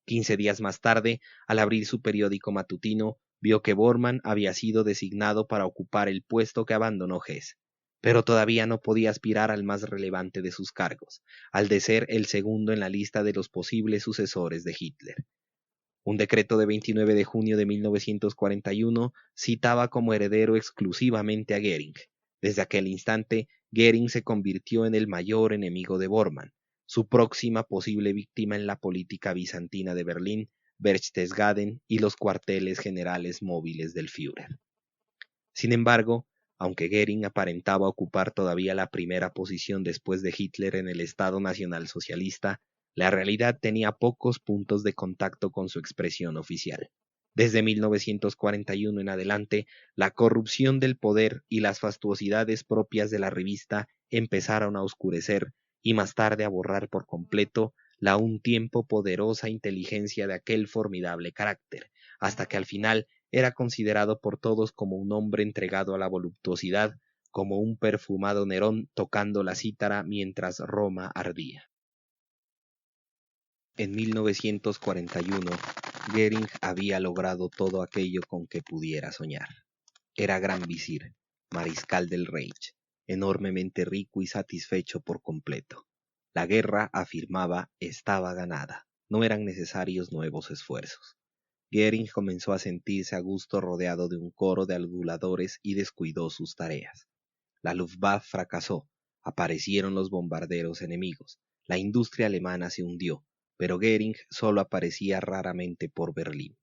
15 días más tarde, al abrir su periódico matutino, vio que Bormann había sido designado para ocupar el puesto que abandonó Hess, pero todavía no podía aspirar al más relevante de sus cargos, al de ser el segundo en la lista de los posibles sucesores de Hitler. Un decreto de 29 de junio de 1941 citaba como heredero exclusivamente a Goering. Desde aquel instante, Goering se convirtió en el mayor enemigo de Bormann, su próxima posible víctima en la política bizantina de Berlín, Berchtesgaden y los cuarteles generales móviles del Führer. Sin embargo, aunque Goering aparentaba ocupar todavía la primera posición después de Hitler en el Estado nacionalsocialista, la realidad tenía pocos puntos de contacto con su expresión oficial. Desde 1941 en adelante, la corrupción del poder y las fastuosidades propias de la revista empezaron a oscurecer y más tarde a borrar por completo la un tiempo poderosa inteligencia de aquel formidable carácter, hasta que al final era considerado por todos como un hombre entregado a la voluptuosidad, como un perfumado Nerón tocando la cítara mientras Roma ardía. En 1941, Goering había logrado todo aquello con que pudiera soñar. Era gran visir, mariscal del Reich, enormemente rico y satisfecho por completo. La guerra, afirmaba, estaba ganada. No eran necesarios nuevos esfuerzos. Goering comenzó a sentirse a gusto rodeado de un coro de aduladores y descuidó sus tareas. La Luftwaffe fracasó, aparecieron los bombarderos enemigos, la industria alemana se hundió, pero Goering solo aparecía raramente por Berlín.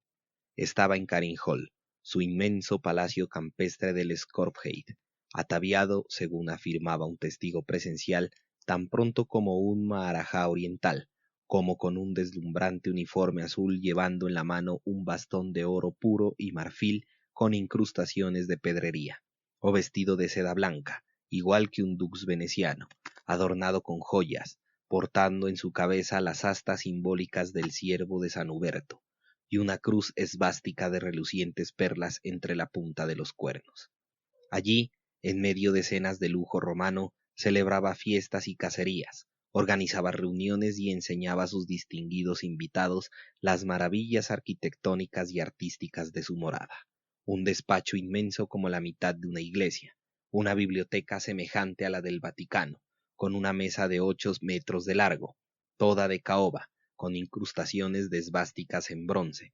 Estaba en Karinhol, su inmenso palacio campestre del Skorpheid, ataviado, según afirmaba un testigo presencial, tan pronto como un marajá oriental, como con un deslumbrante uniforme azul llevando en la mano un bastón de oro puro y marfil con incrustaciones de pedrería, o vestido de seda blanca, igual que un dux veneciano, adornado con joyas, portando en su cabeza las astas simbólicas del ciervo de San Huberto, y una cruz esvástica de relucientes perlas entre la punta de los cuernos. Allí, en medio de cenas de lujo romano, celebraba fiestas y cacerías, organizaba reuniones y enseñaba a sus distinguidos invitados las maravillas arquitectónicas y artísticas de su morada. Un despacho inmenso como la mitad de una iglesia, una biblioteca semejante a la del Vaticano, con una mesa de 8 metros de largo, toda de caoba, con incrustaciones de esvásticas en bronce,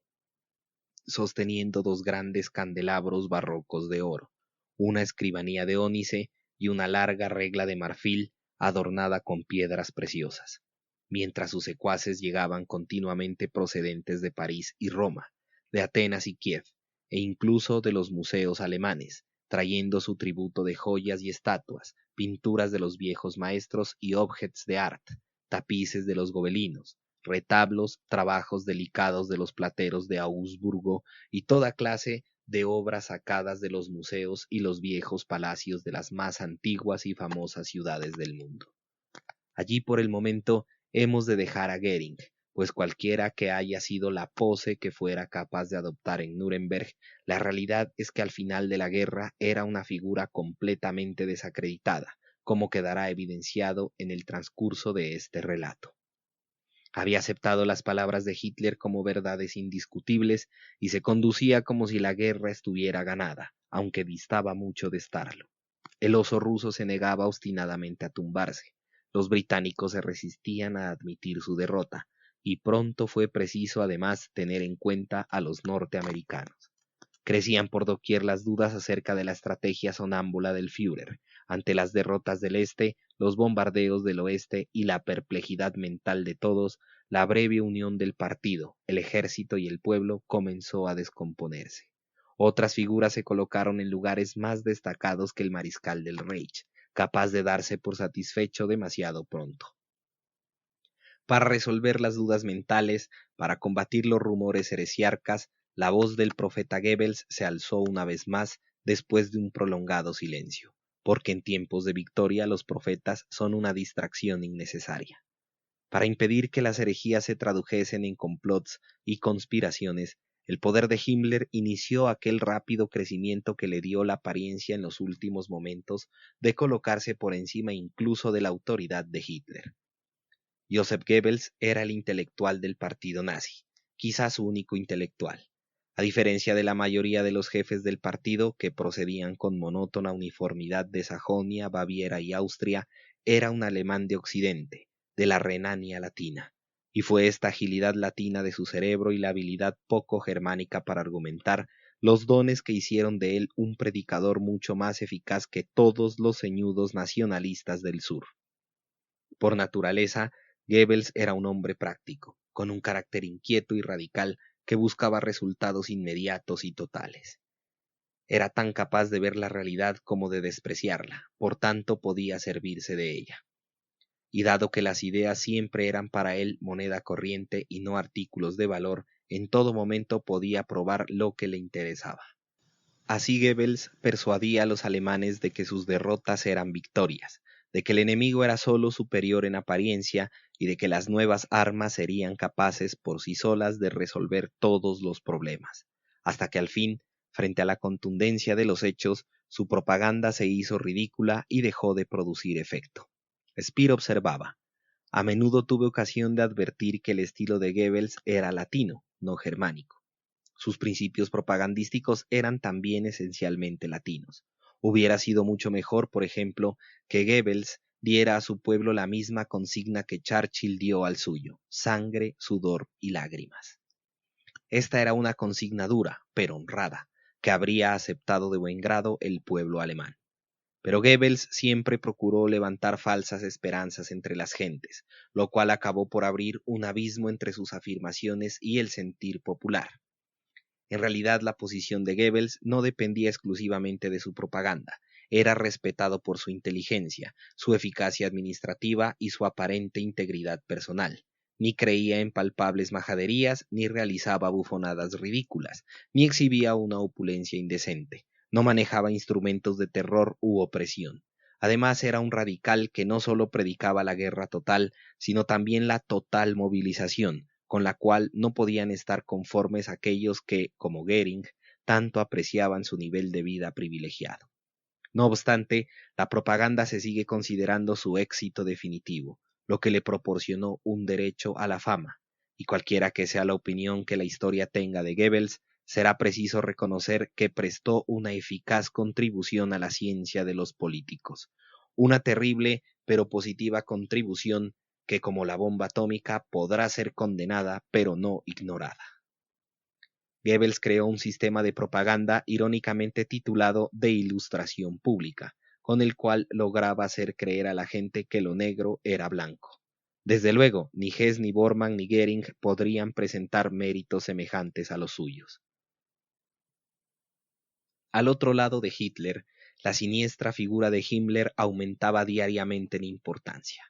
sosteniendo 2 grandes candelabros barrocos de oro, una escribanía de ónice y una larga regla de marfil adornada con piedras preciosas, mientras sus secuaces llegaban continuamente procedentes de París y Roma, de Atenas y Kiev, e incluso de los museos alemanes, trayendo su tributo de joyas y estatuas, pinturas de los viejos maestros y objets de art, tapices de los gobelinos, retablos, trabajos delicados de los plateros de Augsburgo y toda clase de obras sacadas de los museos y los viejos palacios de las más antiguas y famosas ciudades del mundo. Allí por el momento hemos de dejar a Goering, pues cualquiera que haya sido la pose que fuera capaz de adoptar en Nuremberg, la realidad es que al final de la guerra era una figura completamente desacreditada, como quedará evidenciado en el transcurso de este relato. Había aceptado las palabras de Hitler como verdades indiscutibles y se conducía como si la guerra estuviera ganada, aunque distaba mucho de estarlo. El oso ruso se negaba obstinadamente a tumbarse. Los británicos se resistían a admitir su derrota, y pronto fue preciso además tener en cuenta a los norteamericanos. Crecían por doquier las dudas acerca de la estrategia sonámbula del Führer, ante las derrotas del Este, los bombardeos del Oeste y la perplejidad mental de todos, la breve unión del partido, el ejército y el pueblo comenzó a descomponerse. Otras figuras se colocaron en lugares más destacados que el mariscal del Reich, capaz de darse por satisfecho demasiado pronto. Para resolver las dudas mentales, para combatir los rumores heresiarcas, la voz del profeta Goebbels se alzó una vez más, después de un prolongado silencio, porque en tiempos de victoria los profetas son una distracción innecesaria. Para impedir que las herejías se tradujesen en complots y conspiraciones, el poder de Himmler inició aquel rápido crecimiento que le dio la apariencia en los últimos momentos de colocarse por encima incluso de la autoridad de Hitler. Joseph Goebbels era el intelectual del partido nazi, quizás su único intelectual. A diferencia de la mayoría de los jefes del partido, que procedían con monótona uniformidad de Sajonia, Baviera y Austria, era un alemán de Occidente, de la Renania latina, y fue esta agilidad latina de su cerebro y la habilidad poco germánica para argumentar los dones que hicieron de él un predicador mucho más eficaz que todos los ceñudos nacionalistas del sur. Por naturaleza, Goebbels era un hombre práctico, con un carácter inquieto y radical que buscaba resultados inmediatos y totales. Era tan capaz de ver la realidad como de despreciarla, por tanto podía servirse de ella. Y dado que las ideas siempre eran para él moneda corriente y no artículos de valor, en todo momento podía probar lo que le interesaba. Así Goebbels persuadía a los alemanes de que sus derrotas eran victorias, de que el enemigo era solo superior en apariencia y de que las nuevas armas serían capaces por sí solas de resolver todos los problemas, hasta que al fin, frente a la contundencia de los hechos, su propaganda se hizo ridícula y dejó de producir efecto. Speer observaba: a menudo tuve ocasión de advertir que el estilo de Goebbels era latino, no germánico. Sus principios propagandísticos eran también esencialmente latinos. Hubiera sido mucho mejor, por ejemplo, que Goebbels diera a su pueblo la misma consigna que Churchill dio al suyo: sangre, sudor y lágrimas. Esta era una consigna dura, pero honrada, que habría aceptado de buen grado el pueblo alemán. Pero Goebbels siempre procuró levantar falsas esperanzas entre las gentes, lo cual acabó por abrir un abismo entre sus afirmaciones y el sentir popular. En realidad, la posición de Goebbels no dependía exclusivamente de su propaganda. Era respetado por su inteligencia, su eficacia administrativa y su aparente integridad personal. Ni creía en palpables majaderías, ni realizaba bufonadas ridículas, ni exhibía una opulencia indecente. No manejaba instrumentos de terror u opresión. Además, era un radical que no solo predicaba la guerra total, sino también la total movilización, con la cual no podían estar conformes aquellos que, como Goering, tanto apreciaban su nivel de vida privilegiado. No obstante, la propaganda se sigue considerando su éxito definitivo, lo que le proporcionó un derecho a la fama, y cualquiera que sea la opinión que la historia tenga de Goebbels, será preciso reconocer que prestó una eficaz contribución a la ciencia de los políticos, una terrible pero positiva contribución que, como la bomba atómica, podrá ser condenada pero no ignorada. Goebbels creó un sistema de propaganda irónicamente titulado de ilustración pública, con el cual lograba hacer creer a la gente que lo negro era blanco. Desde luego, ni Hess, ni Bormann, ni Goering podrían presentar méritos semejantes a los suyos. Al otro lado de Hitler, la siniestra figura de Himmler aumentaba diariamente en importancia.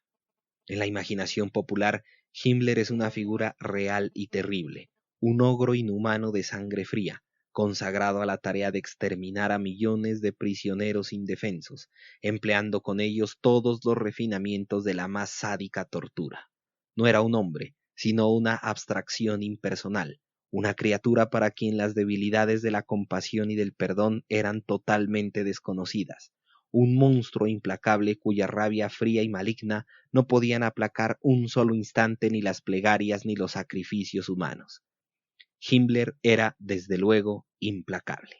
En la imaginación popular, Himmler es una figura real y terrible, un ogro inhumano de sangre fría, consagrado a la tarea de exterminar a millones de prisioneros indefensos, empleando con ellos todos los refinamientos de la más sádica tortura. No era un hombre, sino una abstracción impersonal, una criatura para quien las debilidades de la compasión y del perdón eran totalmente desconocidas, un monstruo implacable cuya rabia fría y maligna no podían aplacar un solo instante ni las plegarias ni los sacrificios humanos. Himmler era, desde luego, implacable.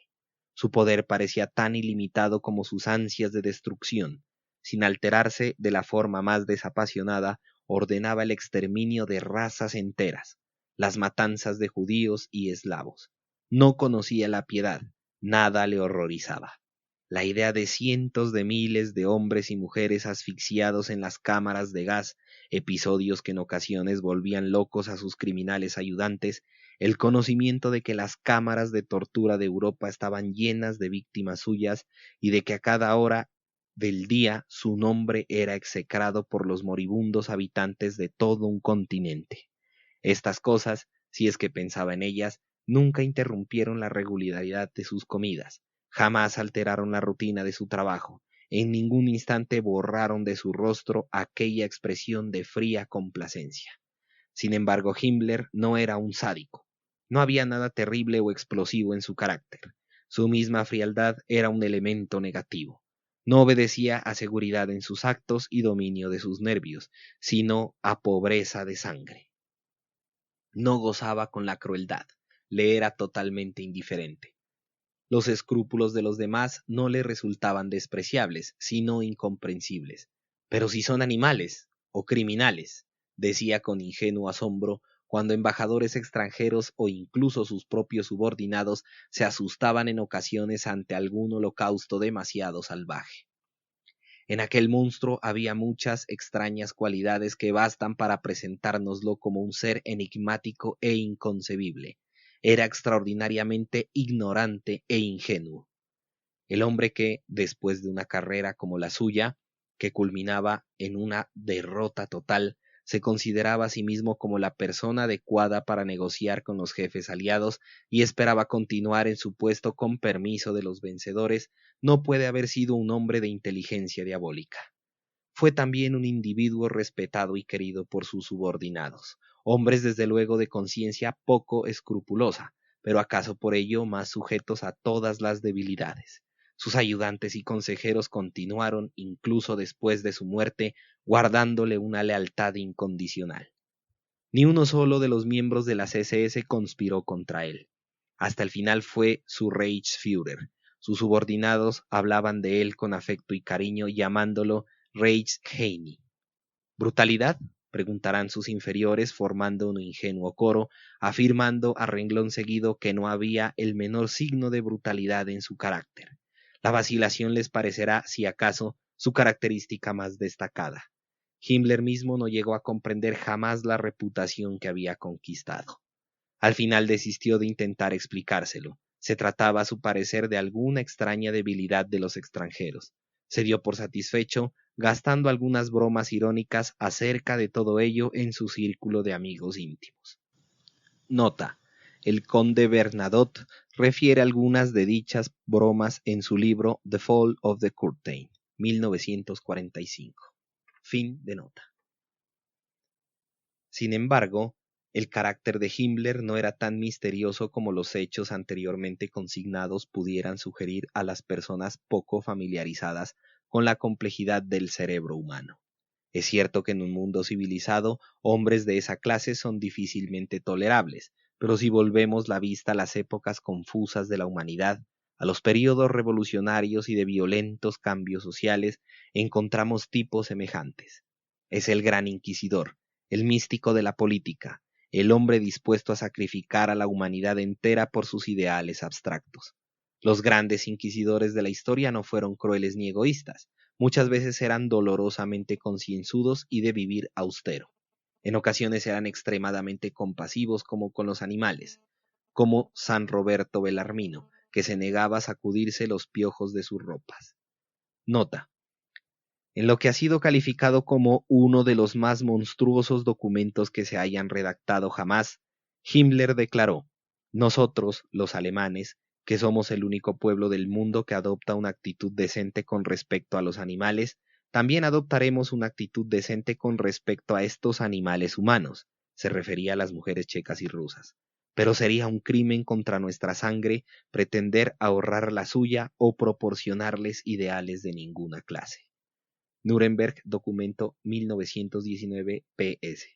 Su poder parecía tan ilimitado como sus ansias de destrucción. Sin alterarse de la forma más desapasionada, ordenaba el exterminio de razas enteras, las matanzas de judíos y eslavos. No conocía la piedad, nada le horrorizaba. La idea de cientos de miles de hombres y mujeres asfixiados en las cámaras de gas, episodios que en ocasiones volvían locos a sus criminales ayudantes, el conocimiento de que las cámaras de tortura de Europa estaban llenas de víctimas suyas y de que a cada hora del día su nombre era execrado por los moribundos habitantes de todo un continente. Estas cosas, si es que pensaba en ellas, nunca interrumpieron la regularidad de sus comidas. Jamás alteraron la rutina de su trabajo. En ningún instante borraron de su rostro aquella expresión de fría complacencia. Sin embargo, Himmler no era un sádico. No había nada terrible o explosivo en su carácter. Su misma frialdad era un elemento negativo. No obedecía a seguridad en sus actos y dominio de sus nervios, sino a pobreza de sangre. No gozaba con la crueldad, le era totalmente indiferente. Los escrúpulos de los demás no le resultaban despreciables, sino incomprensibles. Pero si son animales o criminales, decía con ingenuo asombro, cuando embajadores extranjeros o incluso sus propios subordinados se asustaban en ocasiones ante algún holocausto demasiado salvaje. En aquel monstruo había muchas extrañas cualidades que bastan para presentárnoslo como un ser enigmático e inconcebible. Era extraordinariamente ignorante e ingenuo. El hombre que, después de una carrera como la suya, que culminaba en una derrota total, se consideraba a sí mismo como la persona adecuada para negociar con los jefes aliados y esperaba continuar en su puesto con permiso de los vencedores, no puede haber sido un hombre de inteligencia diabólica. Fue también un individuo respetado y querido por sus subordinados, hombres desde luego de conciencia poco escrupulosa, pero acaso por ello más sujetos a todas las debilidades. Sus ayudantes y consejeros continuaron, incluso después de su muerte, guardándole una lealtad incondicional. Ni uno solo de los miembros de las SS conspiró contra él. Hasta el final fue su Reichsführer. Sus subordinados hablaban de él con afecto y cariño, llamándolo Reichsheini. ¿Brutalidad? Preguntarán sus inferiores formando un ingenuo coro, afirmando a renglón seguido que no había el menor signo de brutalidad en su carácter. La vacilación les parecerá, si acaso, su característica más destacada. Himmler mismo no llegó a comprender jamás la reputación que había conquistado. Al final desistió de intentar explicárselo. Se trataba, a su parecer, de alguna extraña debilidad de los extranjeros. Se dio por satisfecho, gastando algunas bromas irónicas acerca de todo ello en su círculo de amigos íntimos. Nota: el conde Bernadotte refiere algunas de dichas bromas en su libro The Fall of the Curtain, 1945. Fin de nota. Sin embargo, el carácter de Himmler no era tan misterioso como los hechos anteriormente consignados pudieran sugerir a las personas poco familiarizadas con la complejidad del cerebro humano. Es cierto que en un mundo civilizado hombres de esa clase son difícilmente tolerables, pero si volvemos la vista a las épocas confusas de la humanidad, a los períodos revolucionarios y de violentos cambios sociales, encontramos tipos semejantes. Es el gran inquisidor, el místico de la política, el hombre dispuesto a sacrificar a la humanidad entera por sus ideales abstractos. Los grandes inquisidores de la historia no fueron crueles ni egoístas, muchas veces eran dolorosamente concienzudos y de vivir austero. En ocasiones eran extremadamente compasivos como con los animales, como San Roberto Belarmino, que se negaba a sacudirse los piojos de sus ropas. Nota: en lo que ha sido calificado como uno de los más monstruosos documentos que se hayan redactado jamás, Himmler declaró: nosotros, los alemanes, que somos el único pueblo del mundo que adopta una actitud decente con respecto a los animales, también adoptaremos una actitud decente con respecto a estos animales humanos. Se refería a las mujeres checas y rusas. Pero sería un crimen contra nuestra sangre pretender ahorrar la suya o proporcionarles ideales de ninguna clase. Nuremberg, documento 1919 PS.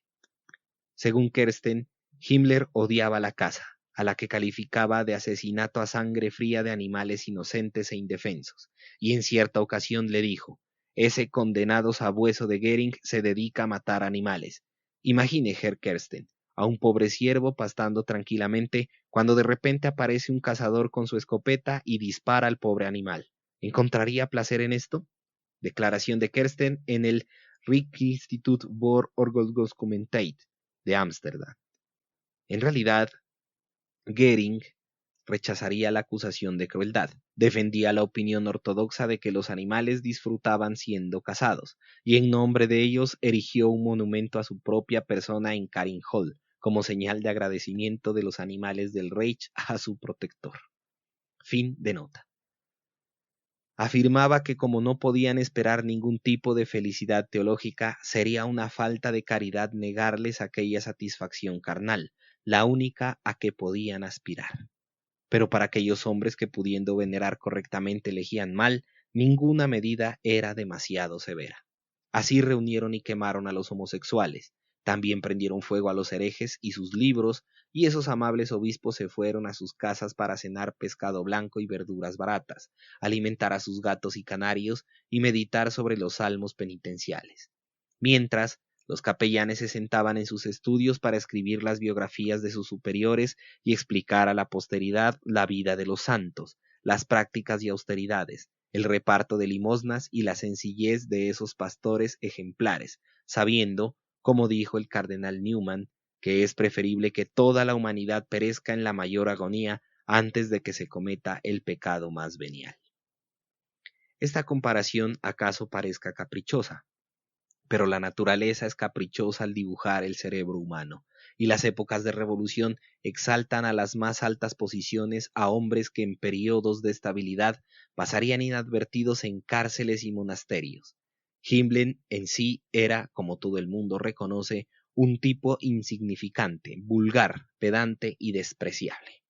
Según Kersten, Himmler odiaba la caza, a la que calificaba de asesinato a sangre fría de animales inocentes e indefensos, y en cierta ocasión le dijo: ese condenado sabueso de Goering se dedica a matar animales. Imagine, Herr Kersten, a un pobre ciervo pastando tranquilamente cuando de repente aparece un cazador con su escopeta y dispara al pobre animal. ¿Encontraría placer en esto? Declaración de Kersten en el Rijksinstituut voor Oorlogsdocumentatie de Ámsterdam. En realidad, Goering rechazaría la acusación de crueldad, defendía la opinión ortodoxa de que los animales disfrutaban siendo cazados, y en nombre de ellos erigió un monumento a su propia persona en Karin Hall, como señal de agradecimiento de los animales del Reich a su protector. Fin de nota. Afirmaba que como no podían esperar ningún tipo de felicidad teológica, sería una falta de caridad negarles aquella satisfacción carnal, la única a que podían aspirar. Pero para aquellos hombres que pudiendo venerar correctamente elegían mal, ninguna medida era demasiado severa. Así reunieron y quemaron a los homosexuales, también prendieron fuego a los herejes y sus libros, y esos amables obispos se fueron a sus casas para cenar pescado blanco y verduras baratas, alimentar a sus gatos y canarios y meditar sobre los salmos penitenciales. Mientras, los capellanes se sentaban en sus estudios para escribir las biografías de sus superiores y explicar a la posteridad la vida de los santos, las prácticas y austeridades, el reparto de limosnas y la sencillez de esos pastores ejemplares, sabiendo, como dijo el cardenal Newman, que es preferible que toda la humanidad perezca en la mayor agonía antes de que se cometa el pecado más venial. Esta comparación acaso parezca caprichosa, pero la naturaleza es caprichosa al dibujar el cerebro humano, y las épocas de revolución exaltan a las más altas posiciones a hombres que en periodos de estabilidad pasarían inadvertidos en cárceles y monasterios. Himmler en sí era, como todo el mundo reconoce, un tipo insignificante, vulgar, pedante y despreciable.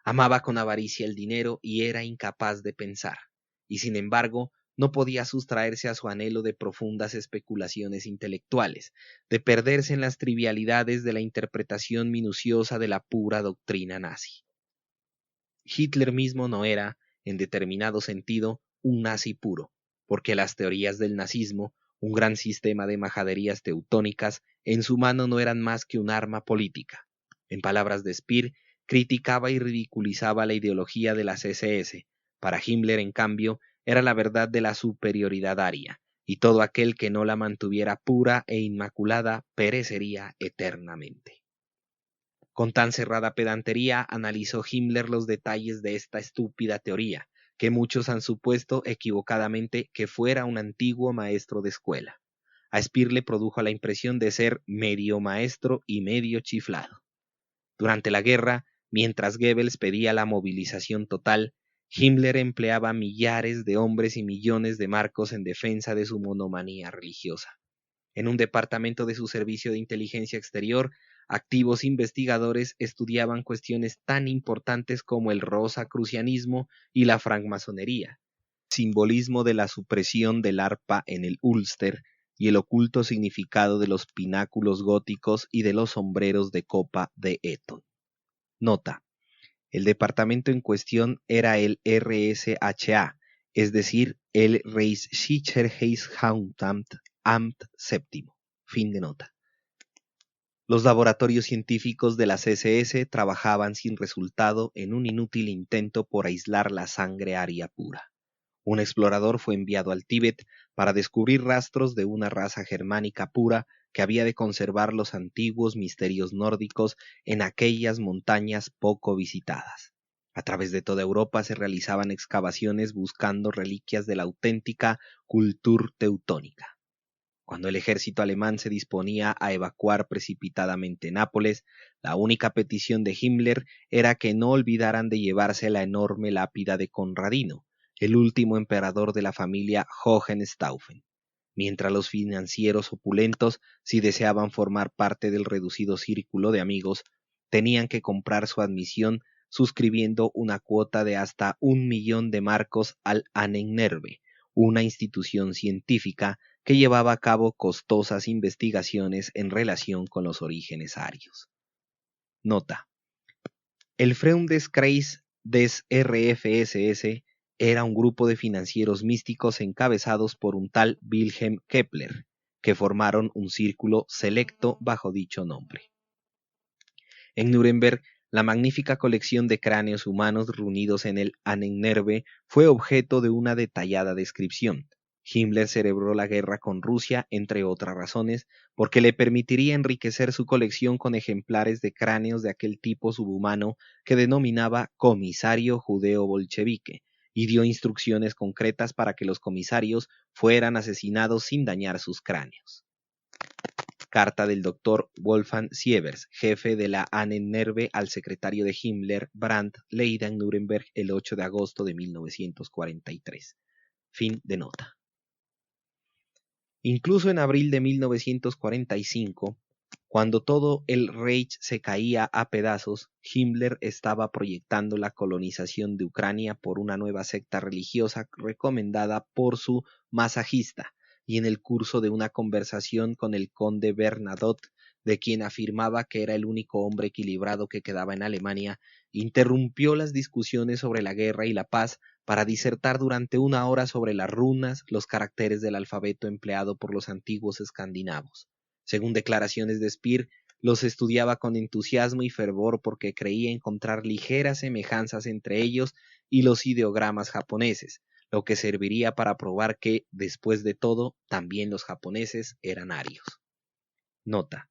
Amaba con avaricia el dinero y era incapaz de pensar, y sin embargo no podía sustraerse a su anhelo de profundas especulaciones intelectuales, de perderse en las trivialidades de la interpretación minuciosa de la pura doctrina nazi. Hitler mismo no era, en determinado sentido, un nazi puro, porque las teorías del nazismo, un gran sistema de majaderías teutónicas, en su mano no eran más que un arma política. En palabras de Speer, criticaba y ridiculizaba la ideología de las SS. Para Himmler, en cambio, era la verdad de la superioridad aria, y todo aquel que no la mantuviera pura e inmaculada perecería eternamente. Con tan cerrada pedantería analizó Himmler los detalles de esta estúpida teoría, que muchos han supuesto equivocadamente que fuera un antiguo maestro de escuela. A Speer le produjo la impresión de ser medio maestro y medio chiflado. Durante la guerra, mientras Goebbels pedía la movilización total, Himmler empleaba millares de hombres y millones de marcos en defensa de su monomanía religiosa. En un departamento de su servicio de inteligencia exterior, activos investigadores estudiaban cuestiones tan importantes como el rosacrucianismo y la francmasonería, simbolismo de la supresión del arpa en el Ulster y el oculto significado de los pináculos góticos y de los sombreros de copa de Eton. Nota: el departamento en cuestión era el RSHA, es decir, el Reichssicherheitsamt VII. Fin de nota. Los laboratorios científicos de las SS trabajaban sin resultado en un inútil intento por aislar la sangre aria pura. Un explorador fue enviado al Tíbet para descubrir rastros de una raza germánica pura que había de conservar los antiguos misterios nórdicos en aquellas montañas poco visitadas. A través de toda Europa se realizaban excavaciones buscando reliquias de la auténtica cultura teutónica. Cuando el ejército alemán se disponía a evacuar precipitadamente Nápoles, la única petición de Himmler era que no olvidaran de llevarse la enorme lápida de Conradino, el último emperador de la familia Hohenstaufen, mientras los financieros opulentos, si deseaban formar parte del reducido círculo de amigos, tenían que comprar su admisión suscribiendo una cuota de hasta 1.000.000 de marcos al Ahnenerbe, una institución científica que llevaba a cabo costosas investigaciones en relación con los orígenes arios. Nota: el Freundeskreis des RFSS era un grupo de financieros místicos encabezados por un tal Wilhelm Kepler, que formaron un círculo selecto bajo dicho nombre. En Nuremberg, la magnífica colección de cráneos humanos reunidos en el Ahnenerbe fue objeto de una detallada descripción. Himmler celebró la guerra con Rusia, entre otras razones, porque le permitiría enriquecer su colección con ejemplares de cráneos de aquel tipo subhumano que denominaba comisario judeo-bolchevique, y dio instrucciones concretas para que los comisarios fueran asesinados sin dañar sus cráneos. Carta del Dr. Wolfgang Sievers, jefe de la Ahnenerbe, al secretario de Himmler, Brandt, leída en Nuremberg el 8 de agosto de 1943. Fin de nota. Incluso en abril de 1945, cuando todo el Reich se caía a pedazos, Himmler estaba proyectando la colonización de Ucrania por una nueva secta religiosa recomendada por su masajista, y en el curso de una conversación con el conde Bernadotte, de quien afirmaba que era el único hombre equilibrado que quedaba en Alemania, interrumpió las discusiones sobre la guerra y la paz para disertar durante una hora sobre las runas, los caracteres del alfabeto empleado por los antiguos escandinavos. Según declaraciones de Speer, los estudiaba con entusiasmo y fervor porque creía encontrar ligeras semejanzas entre ellos y los ideogramas japoneses, lo que serviría para probar que, después de todo, también los japoneses eran arios. Nota: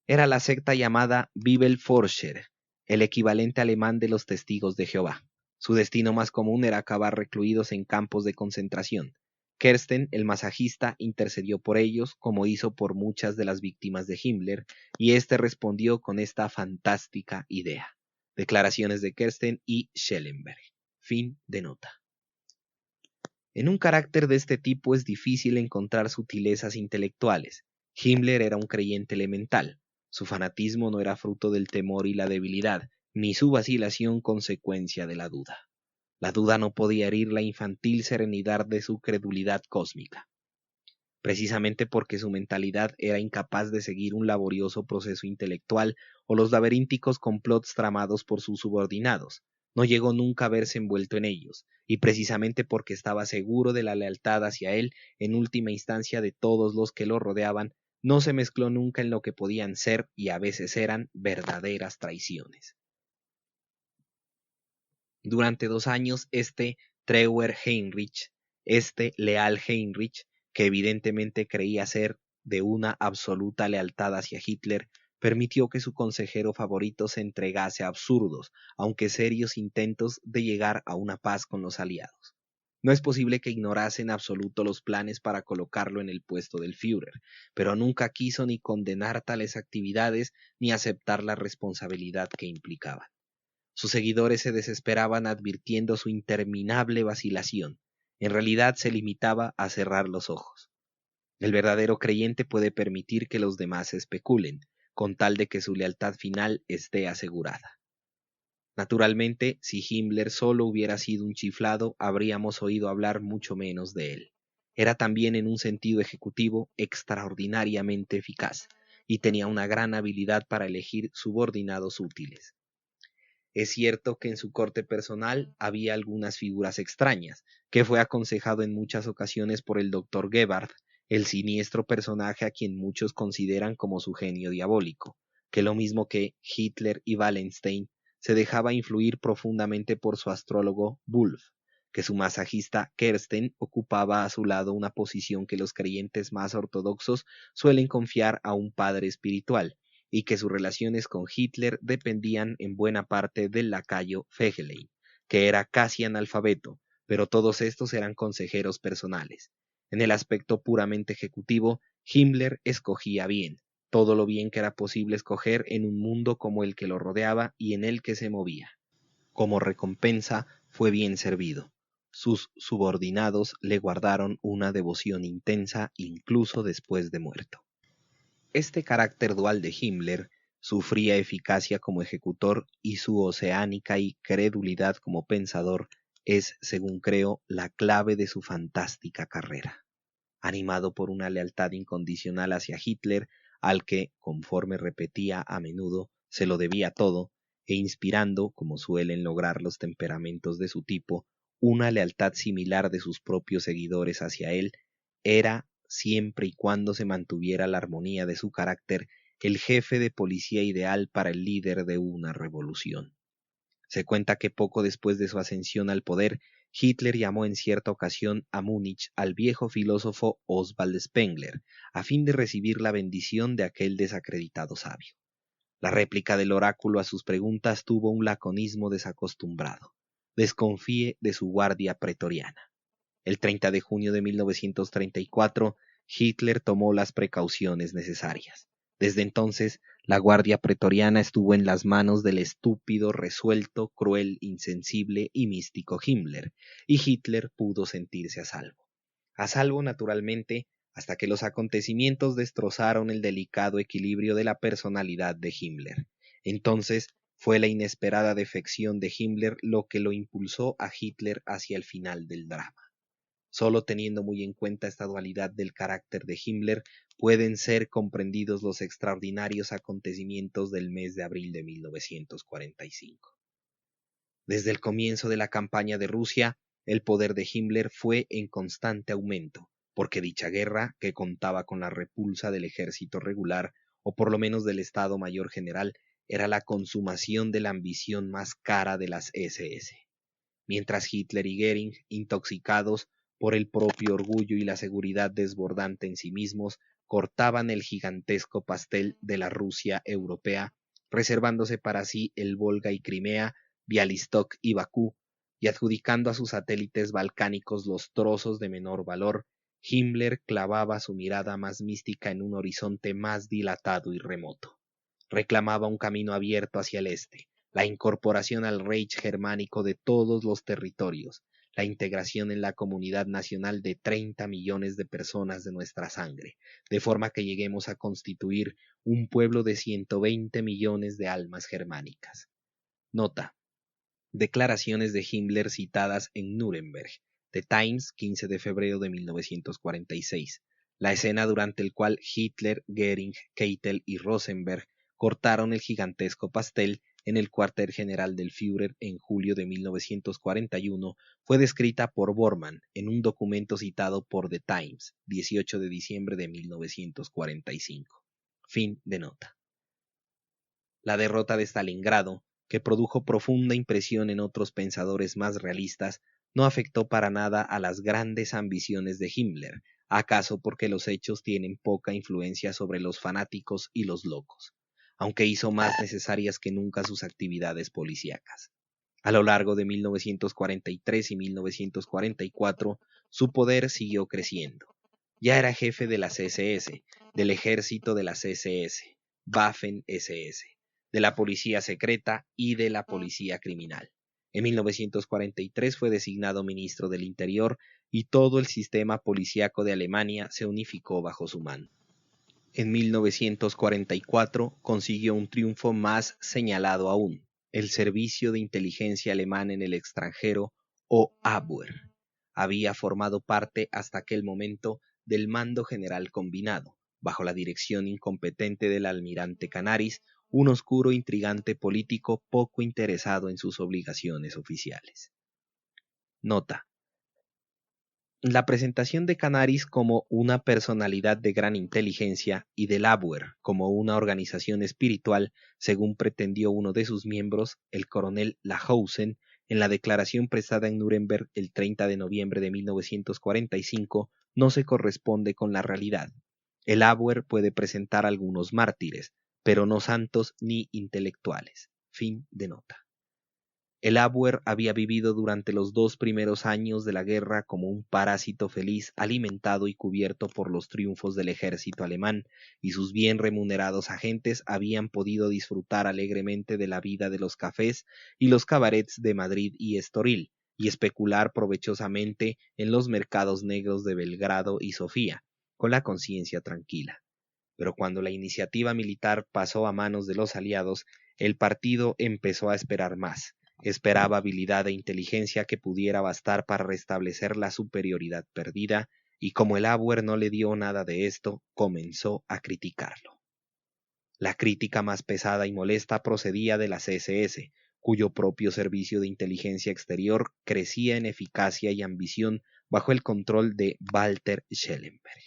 era la secta llamada Bibelforscher, el equivalente alemán de los testigos de Jehová. Su destino más común era acabar recluidos en campos de concentración. Kersten, el masajista, intercedió por ellos, como hizo por muchas de las víctimas de Himmler, y éste respondió con esta fantástica idea. Declaraciones de Kersten y Schellenberg. Fin de nota. En un carácter de este tipo es difícil encontrar sutilezas intelectuales. Himmler era un creyente elemental. Su fanatismo no era fruto del temor y la debilidad, ni su vacilación consecuencia de la duda. La duda no podía herir la infantil serenidad de su credulidad cósmica. Precisamente porque su mentalidad era incapaz de seguir un laborioso proceso intelectual o los laberínticos complots tramados por sus subordinados, no llegó nunca a verse envuelto en ellos, y precisamente porque estaba seguro de la lealtad hacia él, en última instancia de todos los que lo rodeaban, no se mezcló nunca en lo que podían ser y a veces eran verdaderas traiciones. Durante 2 años Treuer Heinrich, leal Heinrich, que evidentemente creía ser de una absoluta lealtad hacia Hitler, permitió que su consejero favorito se entregase a absurdos, aunque serios intentos de llegar a una paz con los aliados. No es posible que ignorase en absoluto los planes para colocarlo en el puesto del Führer, pero nunca quiso ni condenar tales actividades ni aceptar la responsabilidad que implicaban. Sus seguidores se desesperaban advirtiendo su interminable vacilación. En realidad se limitaba a cerrar los ojos. El verdadero creyente puede permitir que los demás especulen, con tal de que su lealtad final esté asegurada. Naturalmente, si Himmler solo hubiera sido un chiflado, habríamos oído hablar mucho menos de él. Era también en un sentido ejecutivo extraordinariamente eficaz, y tenía una gran habilidad para elegir subordinados útiles. Es cierto que en su corte personal había algunas figuras extrañas, que fue aconsejado en muchas ocasiones por el Dr. Gebhard, el siniestro personaje a quien muchos consideran como su genio diabólico, que lo mismo que Hitler y Wallenstein, se dejaba influir profundamente por su astrólogo Wulff, que su masajista Kersten ocupaba a su lado una posición que los creyentes más ortodoxos suelen confiar a un padre espiritual, y que sus relaciones con Hitler dependían en buena parte del lacayo Fegelein, que era casi analfabeto, pero todos estos eran consejeros personales. En el aspecto puramente ejecutivo, Himmler escogía bien, todo lo bien que era posible escoger en un mundo como el que lo rodeaba y en el que se movía. Como recompensa, fue bien servido. Sus subordinados le guardaron una devoción intensa incluso después de muerto. Este carácter dual de Himmler, su fría eficacia como ejecutor y su oceánica y credulidad como pensador, es, según creo, la clave de su fantástica carrera. Animado por una lealtad incondicional hacia Hitler, al que, conforme repetía a menudo, se lo debía todo, e inspirando, como suelen lograr los temperamentos de su tipo, una lealtad similar de sus propios seguidores hacia él, era, siempre y cuando se mantuviera la armonía de su carácter, el jefe de policía ideal para el líder de una revolución. Se cuenta que poco después de su ascensión al poder, Hitler llamó en cierta ocasión a Múnich al viejo filósofo Oswald Spengler, a fin de recibir la bendición de aquel desacreditado sabio. La réplica del oráculo a sus preguntas tuvo un laconismo desacostumbrado. Desconfíe de su guardia pretoriana. El 30 de junio de 1934, Hitler tomó las precauciones necesarias. Desde entonces, la Guardia Pretoriana estuvo en las manos del estúpido, resuelto, cruel, insensible y místico Himmler, y Hitler pudo sentirse a salvo. A salvo, naturalmente, hasta que los acontecimientos destrozaron el delicado equilibrio de la personalidad de Himmler. Entonces, fue la inesperada defección de Himmler lo que lo impulsó a Hitler hacia el final del drama. Solo teniendo muy en cuenta esta dualidad del carácter de Himmler, pueden ser comprendidos los extraordinarios acontecimientos del mes de abril de 1945. Desde el comienzo de la campaña de Rusia, el poder de Himmler fue en constante aumento, porque dicha guerra, que contaba con la repulsa del ejército regular, o por lo menos del Estado Mayor General, era la consumación de la ambición más cara de las SS. Mientras Hitler y Goering, intoxicados por el propio orgullo y la seguridad desbordante en sí mismos, cortaban el gigantesco pastel de la Rusia europea, reservándose para sí el Volga y Crimea, Bialystok y Bakú, y adjudicando a sus satélites balcánicos los trozos de menor valor, Himmler clavaba su mirada más mística en un horizonte más dilatado y remoto. Reclamaba un camino abierto hacia el este, la incorporación al Reich germánico de todos los territorios, la integración en la comunidad nacional de 30 millones de personas de nuestra sangre, de forma que lleguemos a constituir un pueblo de 120 millones de almas germánicas. Nota: declaraciones de Himmler citadas en Nuremberg, The Times, 15 de febrero de 1946, la escena durante la cual Hitler, Goering, Keitel y Rosenberg cortaron el gigantesco pastel en el cuartel general del Führer en julio de 1941 fue descrita por Bormann en un documento citado por The Times, 18 de diciembre de 1945. Fin de nota. La derrota de Stalingrado, que produjo profunda impresión en otros pensadores más realistas, no afectó para nada a las grandes ambiciones de Himmler, acaso porque los hechos tienen poca influencia sobre los fanáticos y los locos, aunque hizo más necesarias que nunca sus actividades policíacas. A lo largo de 1943 y 1944, su poder siguió creciendo. Ya era jefe de las SS, del ejército de las SS, Waffen-SS, de la policía secreta y de la policía criminal. En 1943 fue designado ministro del Interior y todo el sistema policíaco de Alemania se unificó bajo su mando. En 1944 consiguió un triunfo más señalado aún: el Servicio de Inteligencia Alemán en el extranjero, o Abwehr. Había formado parte hasta aquel momento del Mando General Combinado, bajo la dirección incompetente del almirante Canaris, un oscuro intrigante político poco interesado en sus obligaciones oficiales. Nota: la presentación de Canaris como una personalidad de gran inteligencia y del Abwehr como una organización espiritual, según pretendió uno de sus miembros, el coronel Lahousen, en la declaración prestada en Nuremberg el 30 de noviembre de 1945, no se corresponde con la realidad. El Abwehr puede presentar algunos mártires, pero no santos ni intelectuales. Fin de nota. El Abwehr había vivido durante los 2 primeros años de la guerra como un parásito feliz, alimentado y cubierto por los triunfos del ejército alemán, y sus bien remunerados agentes habían podido disfrutar alegremente de la vida de los cafés y los cabarets de Madrid y Estoril, y especular provechosamente en los mercados negros de Belgrado y Sofía, con la conciencia tranquila. Pero cuando la iniciativa militar pasó a manos de los aliados, el partido empezó a esperar más. Esperaba habilidad e inteligencia que pudiera bastar para restablecer la superioridad perdida, y como el Abwehr no le dio nada de esto, comenzó a criticarlo. La crítica más pesada y molesta procedía de las SS, cuyo propio servicio de inteligencia exterior crecía en eficacia y ambición bajo el control de Walter Schellenberg.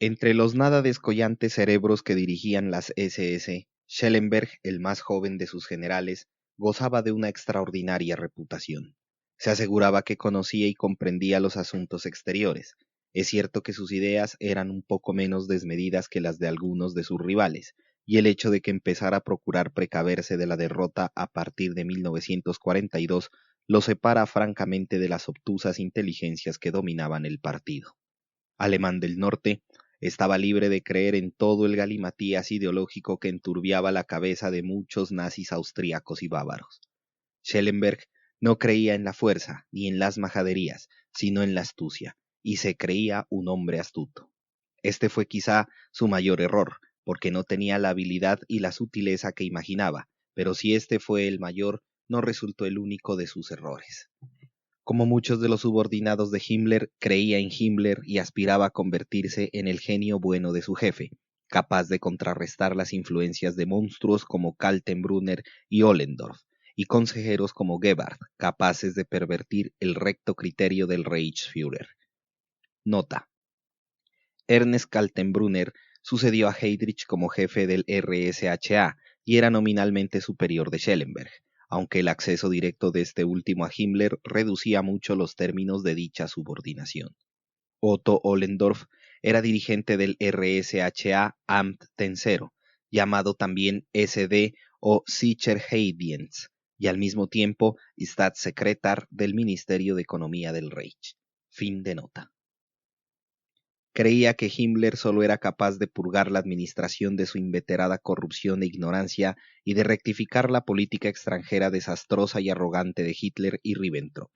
Entre los nada descollantes cerebros que dirigían las SS, Schellenberg, el más joven de sus generales, gozaba de una extraordinaria reputación. Se aseguraba que conocía y comprendía los asuntos exteriores. Es cierto que sus ideas eran un poco menos desmedidas que las de algunos de sus rivales, y el hecho de que empezara a procurar precaverse de la derrota a partir de 1942 lo separa francamente de las obtusas inteligencias que dominaban el partido. Alemán del Norte estaba libre de creer en todo el galimatías ideológico que enturbiaba la cabeza de muchos nazis austríacos y bávaros. Schellenberg no creía en la fuerza ni en las majaderías, sino en la astucia, y se creía un hombre astuto. Este fue quizá su mayor error, porque no tenía la habilidad y la sutileza que imaginaba, pero si este fue el mayor, no resultó el único de sus errores. Como muchos de los subordinados de Himmler, creía en Himmler y aspiraba a convertirse en el genio bueno de su jefe, capaz de contrarrestar las influencias de monstruos como Kaltenbrunner y Ollendorf, y consejeros como Gebhardt, capaces de pervertir el recto criterio del Reichsführer. Nota: Ernest Kaltenbrunner sucedió a Heydrich como jefe del RSHA y era nominalmente superior de Schellenberg, aunque el acceso directo de este último a Himmler reducía mucho los términos de dicha subordinación. Otto Ollendorf era dirigente del RSHA Amt Tensero, llamado también SD o Sicherheitsdienst, y al mismo tiempo Staatssekretär del Ministerio de Economía del Reich. Fin de nota. Creía que Himmler solo era capaz de purgar la administración de su inveterada corrupción e ignorancia y de rectificar la política extranjera desastrosa y arrogante de Hitler y Ribbentrop.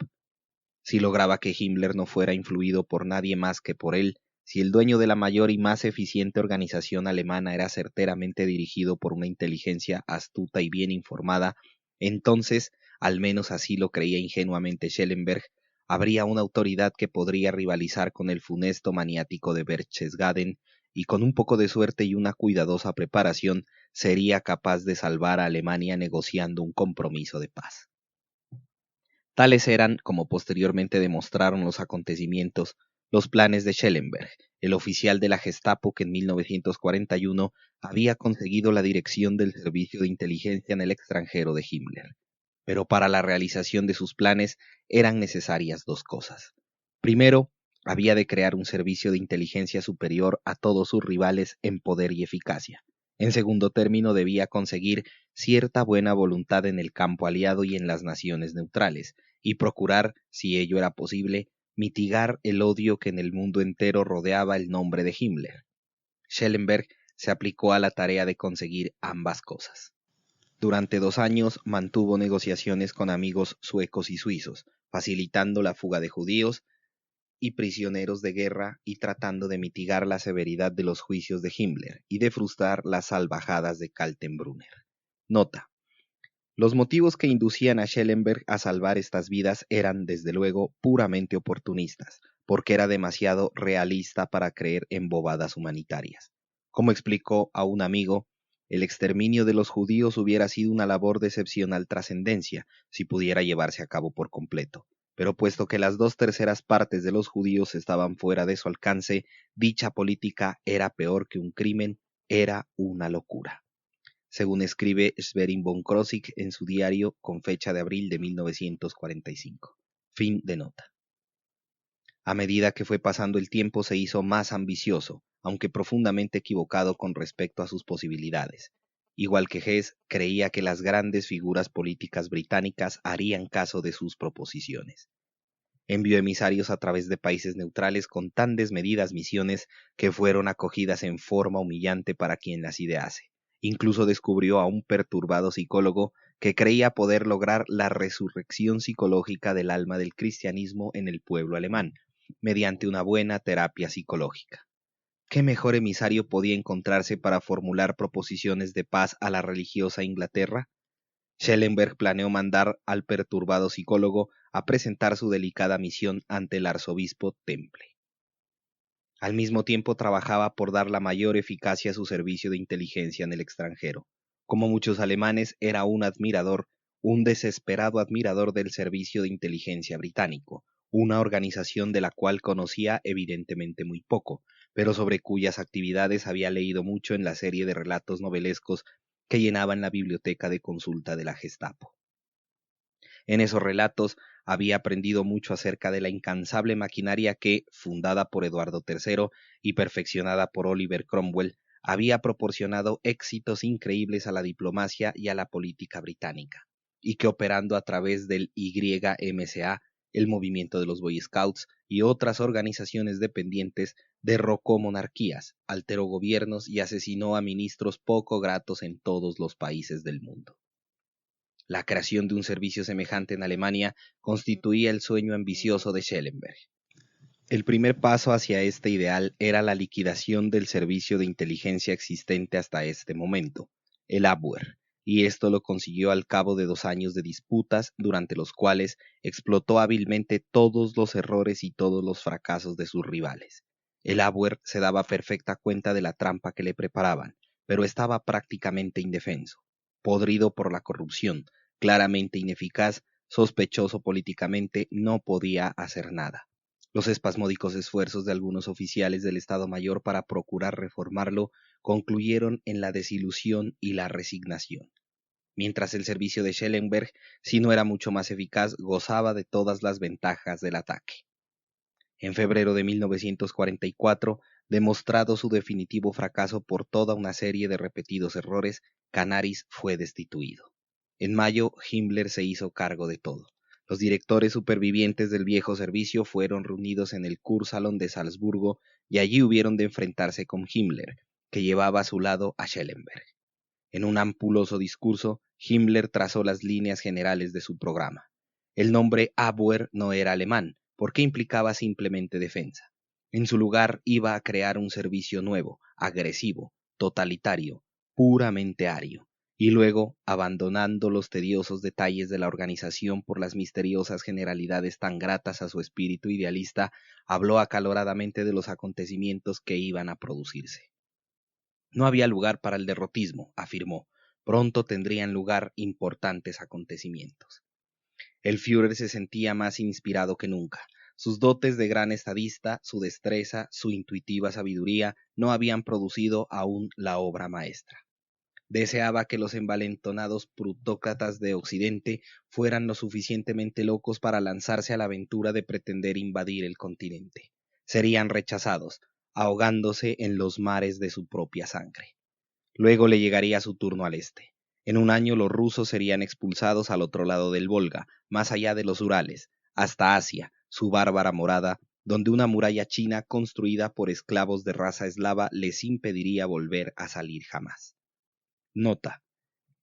Si lograba que Himmler no fuera influido por nadie más que por él, si el dueño de la mayor y más eficiente organización alemana era certeramente dirigido por una inteligencia astuta y bien informada, entonces, al menos así lo creía ingenuamente Schellenberg, habría una autoridad que podría rivalizar con el funesto maniático de Berchtesgaden y con un poco de suerte y una cuidadosa preparación sería capaz de salvar a Alemania negociando un compromiso de paz. Tales eran, como posteriormente demostraron los acontecimientos, los planes de Schellenberg, el oficial de la Gestapo que en 1941 había conseguido la dirección del servicio de inteligencia en el extranjero de Himmler. Pero para la realización de sus planes eran necesarias dos cosas. Primero, había de crear un servicio de inteligencia superior a todos sus rivales en poder y eficacia. En segundo término, debía conseguir cierta buena voluntad en el campo aliado y en las naciones neutrales, y procurar, si ello era posible, mitigar el odio que en el mundo entero rodeaba el nombre de Himmler. Schellenberg se aplicó a la tarea de conseguir ambas cosas. Durante 2 años mantuvo negociaciones con amigos suecos y suizos, facilitando la fuga de judíos y prisioneros de guerra y tratando de mitigar la severidad de los juicios de Himmler y de frustrar las salvajadas de Kaltenbrunner. Nota: los motivos que inducían a Schellenberg a salvar estas vidas eran, desde luego, puramente oportunistas, porque era demasiado realista para creer en bobadas humanitarias. Como explicó a un amigo, el exterminio de los judíos hubiera sido una labor de excepcional trascendencia si pudiera llevarse a cabo por completo. Pero puesto que las 2/3 partes de los judíos estaban fuera de su alcance, dicha política era peor que un crimen, era una locura, según escribe Swerin von Krosigk en su diario con fecha de abril de 1945. Fin de nota. A medida que fue pasando el tiempo se hizo más ambicioso, aunque profundamente equivocado con respecto a sus posibilidades. Igual que Hess, creía que las grandes figuras políticas británicas harían caso de sus proposiciones. Envió emisarios a través de países neutrales con tan desmedidas misiones que fueron acogidas en forma humillante para quien las idease. Incluso descubrió a un perturbado psicólogo que creía poder lograr la resurrección psicológica del alma del cristianismo en el pueblo alemán, mediante una buena terapia psicológica. ¿Qué mejor emisario podía encontrarse para formular proposiciones de paz a la religiosa Inglaterra? Schellenberg planeó mandar al perturbado psicólogo a presentar su delicada misión ante el arzobispo Temple. Al mismo tiempo trabajaba por dar la mayor eficacia a su servicio de inteligencia en el extranjero. Como muchos alemanes, era un desesperado admirador del servicio de inteligencia británico, una organización de la cual conocía evidentemente muy poco, pero sobre cuyas actividades había leído mucho en la serie de relatos novelescos que llenaban la biblioteca de consulta de la Gestapo. En esos relatos había aprendido mucho acerca de la incansable maquinaria que, fundada por Eduardo III y perfeccionada por Oliver Cromwell, había proporcionado éxitos increíbles a la diplomacia y a la política británica. y que operando a través del YMCA, el movimiento de los Boy Scouts y otras organizaciones dependientes, derrocó monarquías, alteró gobiernos y asesinó a ministros poco gratos en todos los países del mundo. La creación de un servicio semejante en Alemania constituía el sueño ambicioso de Schellenberg. El primer paso hacia este ideal era la liquidación del servicio de inteligencia existente hasta este momento, el Abwehr, y esto lo consiguió al cabo de 2 años de disputas, durante los cuales explotó hábilmente todos los errores y todos los fracasos de sus rivales. El Abwehr se daba perfecta cuenta de la trampa que le preparaban, pero estaba prácticamente indefenso, podrido por la corrupción, claramente ineficaz, sospechoso políticamente, no podía hacer nada. Los espasmódicos esfuerzos de algunos oficiales del Estado Mayor para procurar reformarlo concluyeron en la desilusión y la resignación. Mientras el servicio de Schellenberg, si no era mucho más eficaz, gozaba de todas las ventajas del ataque. En febrero de 1944, demostrado su definitivo fracaso por toda una serie de repetidos errores, Canaris fue destituido. En mayo, Himmler se hizo cargo de todo. Los directores supervivientes del viejo servicio fueron reunidos en el Kursalon de Salzburgo y allí hubieron de enfrentarse con Himmler, que llevaba a su lado a Schellenberg. En un ampuloso discurso, Himmler trazó las líneas generales de su programa. El nombre Abwehr no era alemán, porque implicaba simplemente defensa. En su lugar iba a crear un servicio nuevo, agresivo, totalitario, puramente ario. Y luego, abandonando los tediosos detalles de la organización por las misteriosas generalidades tan gratas a su espíritu idealista, habló acaloradamente de los acontecimientos que iban a producirse. No había lugar para el derrotismo, afirmó. Pronto tendrían lugar importantes acontecimientos. El Führer se sentía más inspirado que nunca. Sus dotes de gran estadista, su destreza, su intuitiva sabiduría no habían producido aún la obra maestra. Deseaba que los envalentonados plutócratas de Occidente fueran lo suficientemente locos para lanzarse a la aventura de pretender invadir el continente. Serían rechazados, ahogándose en los mares de su propia sangre. Luego le llegaría su turno al este. En 1 año los rusos serían expulsados al otro lado del Volga, más allá de los Urales, hasta Asia, su bárbara morada, donde una muralla china construida por esclavos de raza eslava les impediría volver a salir jamás. Nota: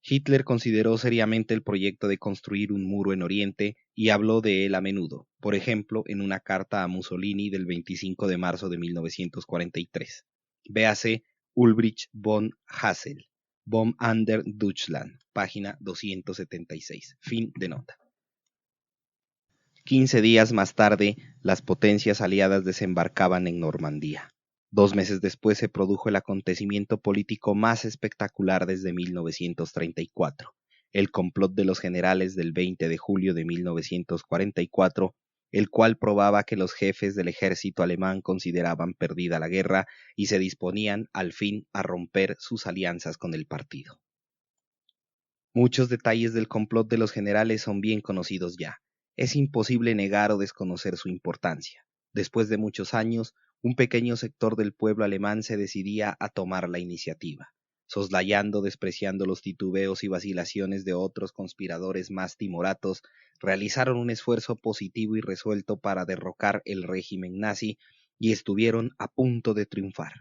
Hitler consideró seriamente el proyecto de construir un muro en Oriente y habló de él a menudo, por ejemplo, en una carta a Mussolini del 25 de marzo de 1943. Véase Ulbricht von Hassel, Bomb under Deutschland, página 276. Fin de nota. 15 días más tarde, las potencias aliadas desembarcaban en Normandía. 2 meses después se produjo el acontecimiento político más espectacular desde 1934, el complot de los generales del 20 de julio de 1944, el cual probaba que los jefes del ejército alemán consideraban perdida la guerra y se disponían, al fin, a romper sus alianzas con el partido. Muchos detalles del complot de los generales son bien conocidos ya. Es imposible negar o desconocer su importancia. Después de muchos años, un pequeño sector del pueblo alemán se decidía a tomar la iniciativa. Soslayando, despreciando los titubeos y vacilaciones de otros conspiradores más timoratos, realizaron un esfuerzo positivo y resuelto para derrocar el régimen nazi y estuvieron a punto de triunfar.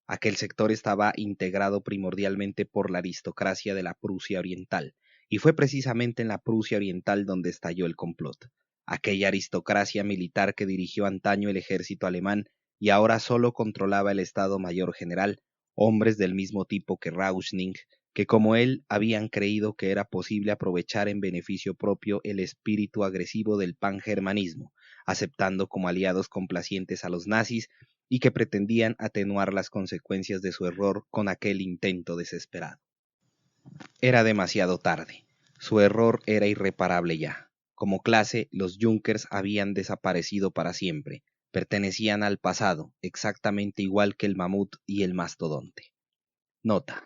Aquel sector estaba integrado primordialmente por la aristocracia de la Prusia Oriental, y fue precisamente en la Prusia Oriental donde estalló el complot. Aquella aristocracia militar que dirigió antaño el ejército alemán y ahora solo controlaba el Estado Mayor General, hombres del mismo tipo que Rauschning, que como él habían creído que era posible aprovechar en beneficio propio el espíritu agresivo del pangermanismo, aceptando como aliados complacientes a los nazis y que pretendían atenuar las consecuencias de su error con aquel intento desesperado. Era demasiado tarde. Su error era irreparable ya. Como clase, los Junkers habían desaparecido para siempre. Pertenecían al pasado, exactamente igual que el mamut y el mastodonte. Nota: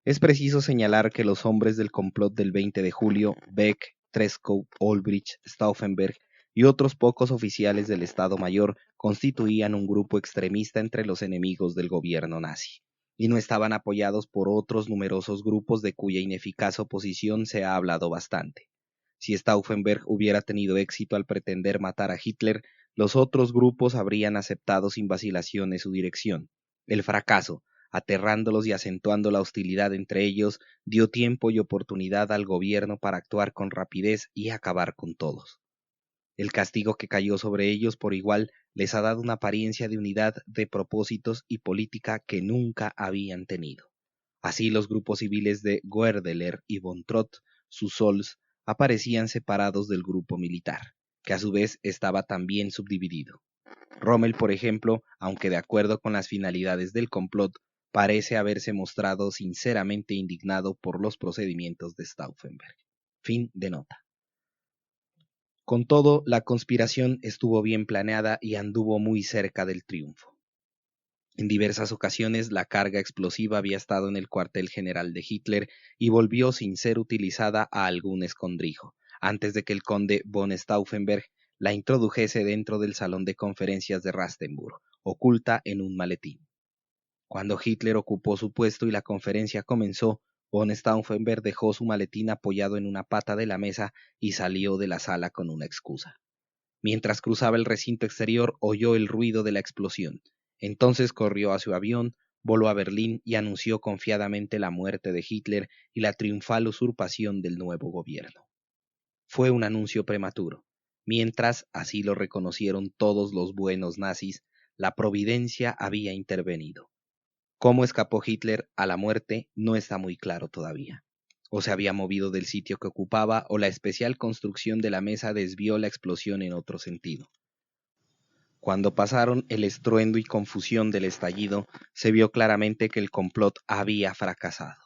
es preciso señalar que los hombres del complot del 20 de julio, Beck, Treschow, Olbricht, Stauffenberg y otros pocos oficiales del Estado Mayor constituían un grupo extremista entre los enemigos del gobierno nazi. y no estaban apoyados por otros numerosos grupos de cuya ineficaz oposición se ha hablado bastante. Si Stauffenberg hubiera tenido éxito al pretender matar a Hitler, los otros grupos habrían aceptado sin vacilaciones su dirección. El fracaso, aterrándolos y acentuando la hostilidad entre ellos, dio tiempo y oportunidad al gobierno para actuar con rapidez y acabar con todos. El castigo que cayó sobre ellos por igual les ha dado una apariencia de unidad de propósitos y política que nunca habían tenido. Así los grupos civiles de Goerdeler y von Trott, sus sols, aparecían separados del grupo militar, que a su vez estaba también subdividido. Rommel, por ejemplo, aunque de acuerdo con las finalidades del complot, parece haberse mostrado sinceramente indignado por los procedimientos de Stauffenberg. Fin de nota. Con todo, la conspiración estuvo bien planeada y anduvo muy cerca del triunfo. En diversas ocasiones la carga explosiva había estado en el cuartel general de Hitler y volvió sin ser utilizada a algún escondrijo, antes de que el conde von Stauffenberg la introdujese dentro del salón de conferencias de Rastenburg, oculta en un maletín. Cuando Hitler ocupó su puesto y la conferencia comenzó, von Stauffenberg dejó su maletín apoyado en una pata de la mesa y salió de la sala con una excusa. Mientras cruzaba el recinto exterior, oyó el ruido de la explosión. Entonces corrió a su avión, voló a Berlín y anunció confiadamente la muerte de Hitler y la triunfal usurpación del nuevo gobierno. Fue un anuncio prematuro. Mientras, así lo reconocieron todos los buenos nazis, la providencia había intervenido. Cómo escapó Hitler a la muerte no está muy claro todavía. O se había movido del sitio que ocupaba, o la especial construcción de la mesa desvió la explosión en otro sentido. Cuando pasaron el estruendo y confusión del estallido, se vio claramente que el complot había fracasado.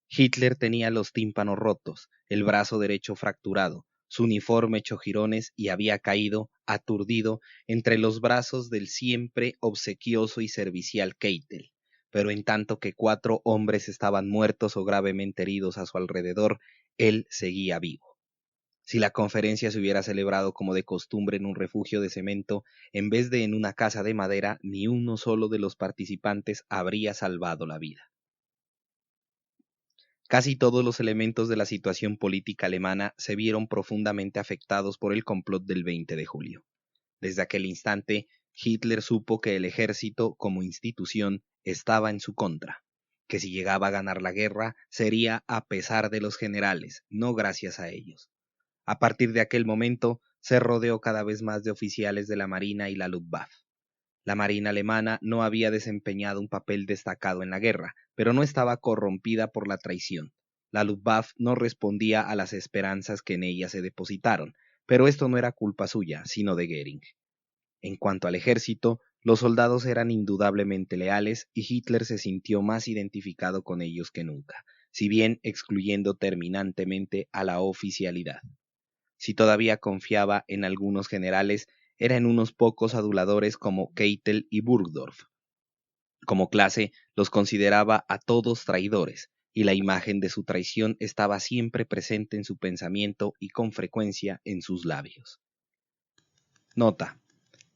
Hitler tenía los tímpanos rotos, el brazo derecho fracturado, su uniforme hecho jirones y había caído, aturdido, entre los brazos del siempre obsequioso y servicial Keitel. Pero en tanto que 4 hombres estaban muertos o gravemente heridos a su alrededor, él seguía vivo. Si la conferencia se hubiera celebrado como de costumbre en un refugio de cemento, en vez de en una casa de madera, ni uno solo de los participantes habría salvado la vida. Casi todos los elementos de la situación política alemana se vieron profundamente afectados por el complot del 20 de julio. Desde aquel instante, Hitler supo que el ejército, como institución, estaba en su contra, que si llegaba a ganar la guerra sería a pesar de los generales, no gracias a ellos. A partir de aquel momento, se rodeó cada vez más de oficiales de la Marina y la Luftwaffe. La Marina alemana no había desempeñado un papel destacado en la guerra, pero no estaba corrompida por la traición. La Luftwaffe no respondía a las esperanzas que en ella se depositaron, pero esto no era culpa suya, sino de Goering. En cuanto al ejército, los soldados eran indudablemente leales y Hitler se sintió más identificado con ellos que nunca, si bien excluyendo terminantemente a la oficialidad. Si todavía confiaba en algunos generales, era en unos pocos aduladores como Keitel y Burgdorf. Como clase, los consideraba a todos traidores, y la imagen de su traición estaba siempre presente en su pensamiento y con frecuencia en sus labios. Nota: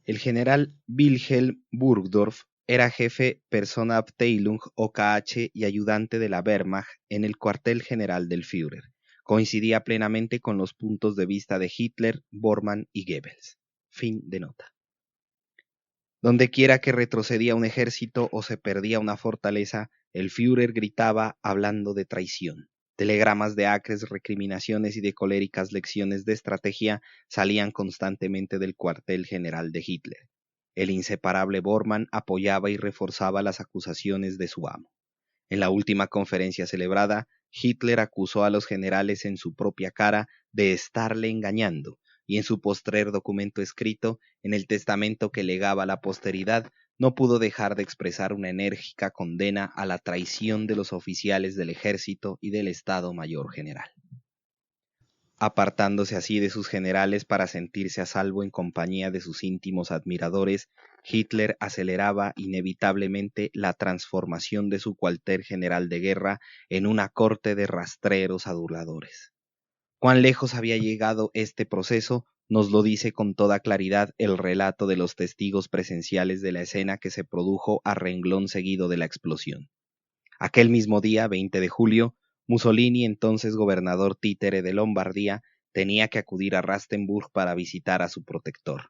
el general Wilhelm Burgdorf era jefe Personenabteilung OKH y ayudante de la Wehrmacht en el cuartel general del Führer. Coincidía plenamente con los puntos de vista de Hitler, Bormann y Goebbels. Fin de nota. Dondequiera que retrocedía un ejército o se perdía una fortaleza, el Führer gritaba hablando de traición. Telegramas de acres recriminaciones y de coléricas lecciones de estrategia salían constantemente del cuartel general de Hitler. El inseparable Bormann apoyaba y reforzaba las acusaciones de su amo. En la última conferencia celebrada, Hitler acusó a los generales en su propia cara de estarle engañando, y en su postrer documento escrito, en el testamento que legaba a la posteridad, no pudo dejar de expresar una enérgica condena a la traición de los oficiales del ejército y del Estado Mayor General. Apartándose así de sus generales para sentirse a salvo en compañía de sus íntimos admiradores, Hitler aceleraba inevitablemente la transformación de su cuartel general de guerra en una corte de rastreros aduladores. Cuán lejos había llegado este proceso nos lo dice con toda claridad el relato de los testigos presenciales de la escena que se produjo a renglón seguido de la explosión. Aquel mismo día, 20 de julio, Mussolini, entonces gobernador títere de Lombardía, tenía que acudir a Rastenburg para visitar a su protector.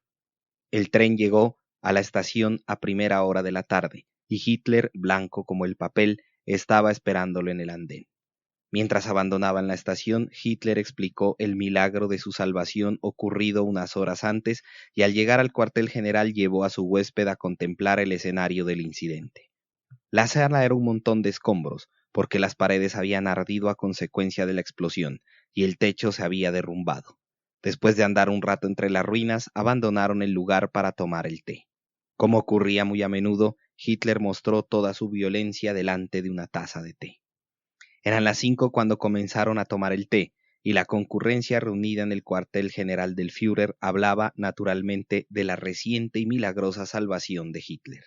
El tren llegó a la estación a primera hora de la tarde, y Hitler, blanco como el papel, estaba esperándolo en el andén. Mientras abandonaban la estación, Hitler explicó el milagro de su salvación ocurrido unas horas antes, y al llegar al cuartel general llevó a su huésped a contemplar el escenario del incidente. La sala era un montón de escombros, porque las paredes habían ardido a consecuencia de la explosión, y el techo se había derrumbado. Después de andar un rato entre las ruinas, abandonaron el lugar para tomar el té. Como ocurría muy a menudo, Hitler mostró toda su violencia delante de una taza de té. Eran las 5 cuando comenzaron a tomar el té, y la concurrencia reunida en el cuartel general del Führer hablaba naturalmente de la reciente y milagrosa salvación de Hitler.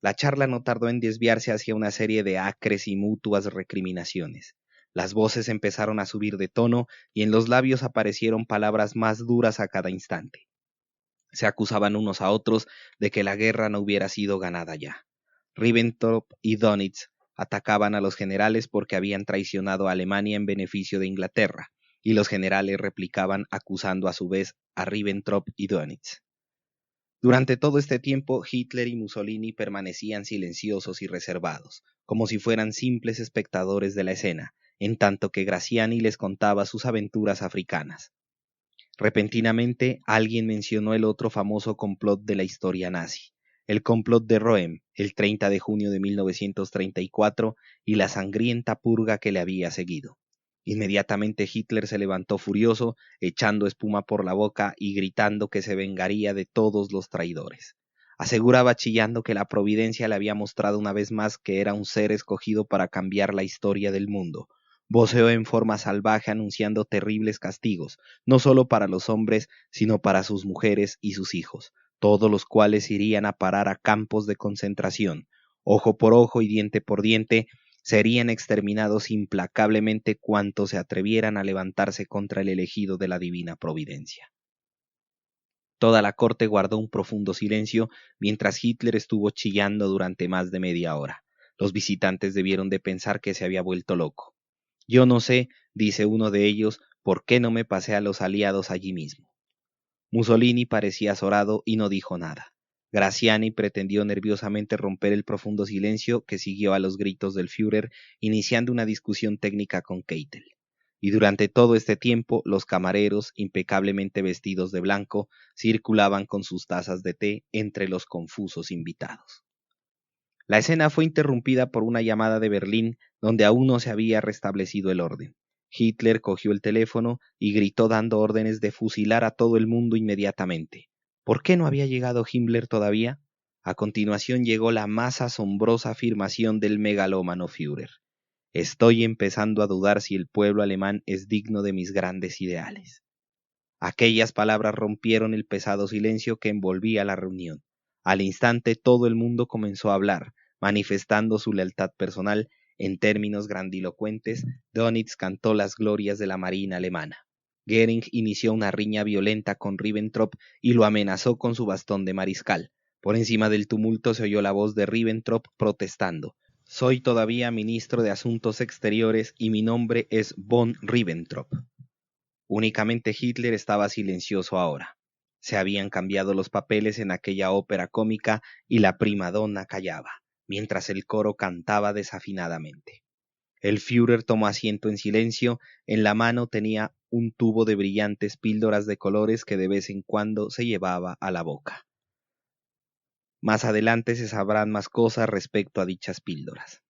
La charla no tardó en desviarse hacia una serie de acres y mutuas recriminaciones. Las voces empezaron a subir de tono y en los labios aparecieron palabras más duras a cada instante. Se acusaban unos a otros de que la guerra no hubiera sido ganada ya. Ribbentrop y Dönitz atacaban a los generales porque habían traicionado a Alemania en beneficio de Inglaterra, y los generales replicaban acusando a su vez a Ribbentrop y Dönitz. Durante todo este tiempo, Hitler y Mussolini permanecían silenciosos y reservados, como si fueran simples espectadores de la escena, en tanto que Graziani les contaba sus aventuras africanas. Repentinamente, alguien mencionó el otro famoso complot de la historia nazi, el complot de Röhm, el 30 de junio de 1934, y la sangrienta purga que le había seguido. Inmediatamente Hitler se levantó furioso, echando espuma por la boca y gritando que se vengaría de todos los traidores. Aseguraba chillando que la providencia le había mostrado una vez más que era un ser escogido para cambiar la historia del mundo. Voceó en forma salvaje anunciando terribles castigos, no solo para los hombres, sino para sus mujeres y sus hijos, todos los cuales irían a parar a campos de concentración. Ojo por ojo y diente por diente, serían exterminados implacablemente cuantos se atrevieran a levantarse contra el elegido de la divina providencia. Toda la corte guardó un profundo silencio mientras Hitler estuvo chillando durante más de media hora. Los visitantes debieron de pensar que se había vuelto loco. Yo no sé, dice uno de ellos, por qué no me pasé a los aliados allí mismo. Mussolini parecía azorado y no dijo nada. Graziani pretendió nerviosamente romper el profundo silencio que siguió a los gritos del Führer, iniciando una discusión técnica con Keitel. Y durante todo este tiempo, los camareros, impecablemente vestidos de blanco, circulaban con sus tazas de té entre los confusos invitados. La escena fue interrumpida por una llamada de Berlín, donde aún no se había restablecido el orden. Hitler cogió el teléfono y gritó dando órdenes de fusilar a todo el mundo inmediatamente. ¿Por qué no había llegado Himmler todavía? A continuación llegó la más asombrosa afirmación del megalómano Führer. Estoy empezando a dudar si el pueblo alemán es digno de mis grandes ideales. Aquellas palabras rompieron el pesado silencio que envolvía la reunión. Al instante todo el mundo comenzó a hablar, manifestando su lealtad personal. En términos grandilocuentes, Dönitz cantó las glorias de la marina alemana. Goering inició una riña violenta con Ribbentrop y lo amenazó con su bastón de mariscal. Por encima del tumulto se oyó la voz de Ribbentrop protestando. Soy todavía ministro de Asuntos Exteriores y mi nombre es von Ribbentrop. Únicamente Hitler estaba silencioso ahora. Se habían cambiado los papeles en aquella ópera cómica y la primadonna callaba, mientras el coro cantaba desafinadamente. El Führer tomó asiento en silencio, en la mano tenía un tubo de brillantes píldoras de colores que de vez en cuando se llevaba a la boca. Más adelante se sabrán más cosas respecto a dichas píldoras.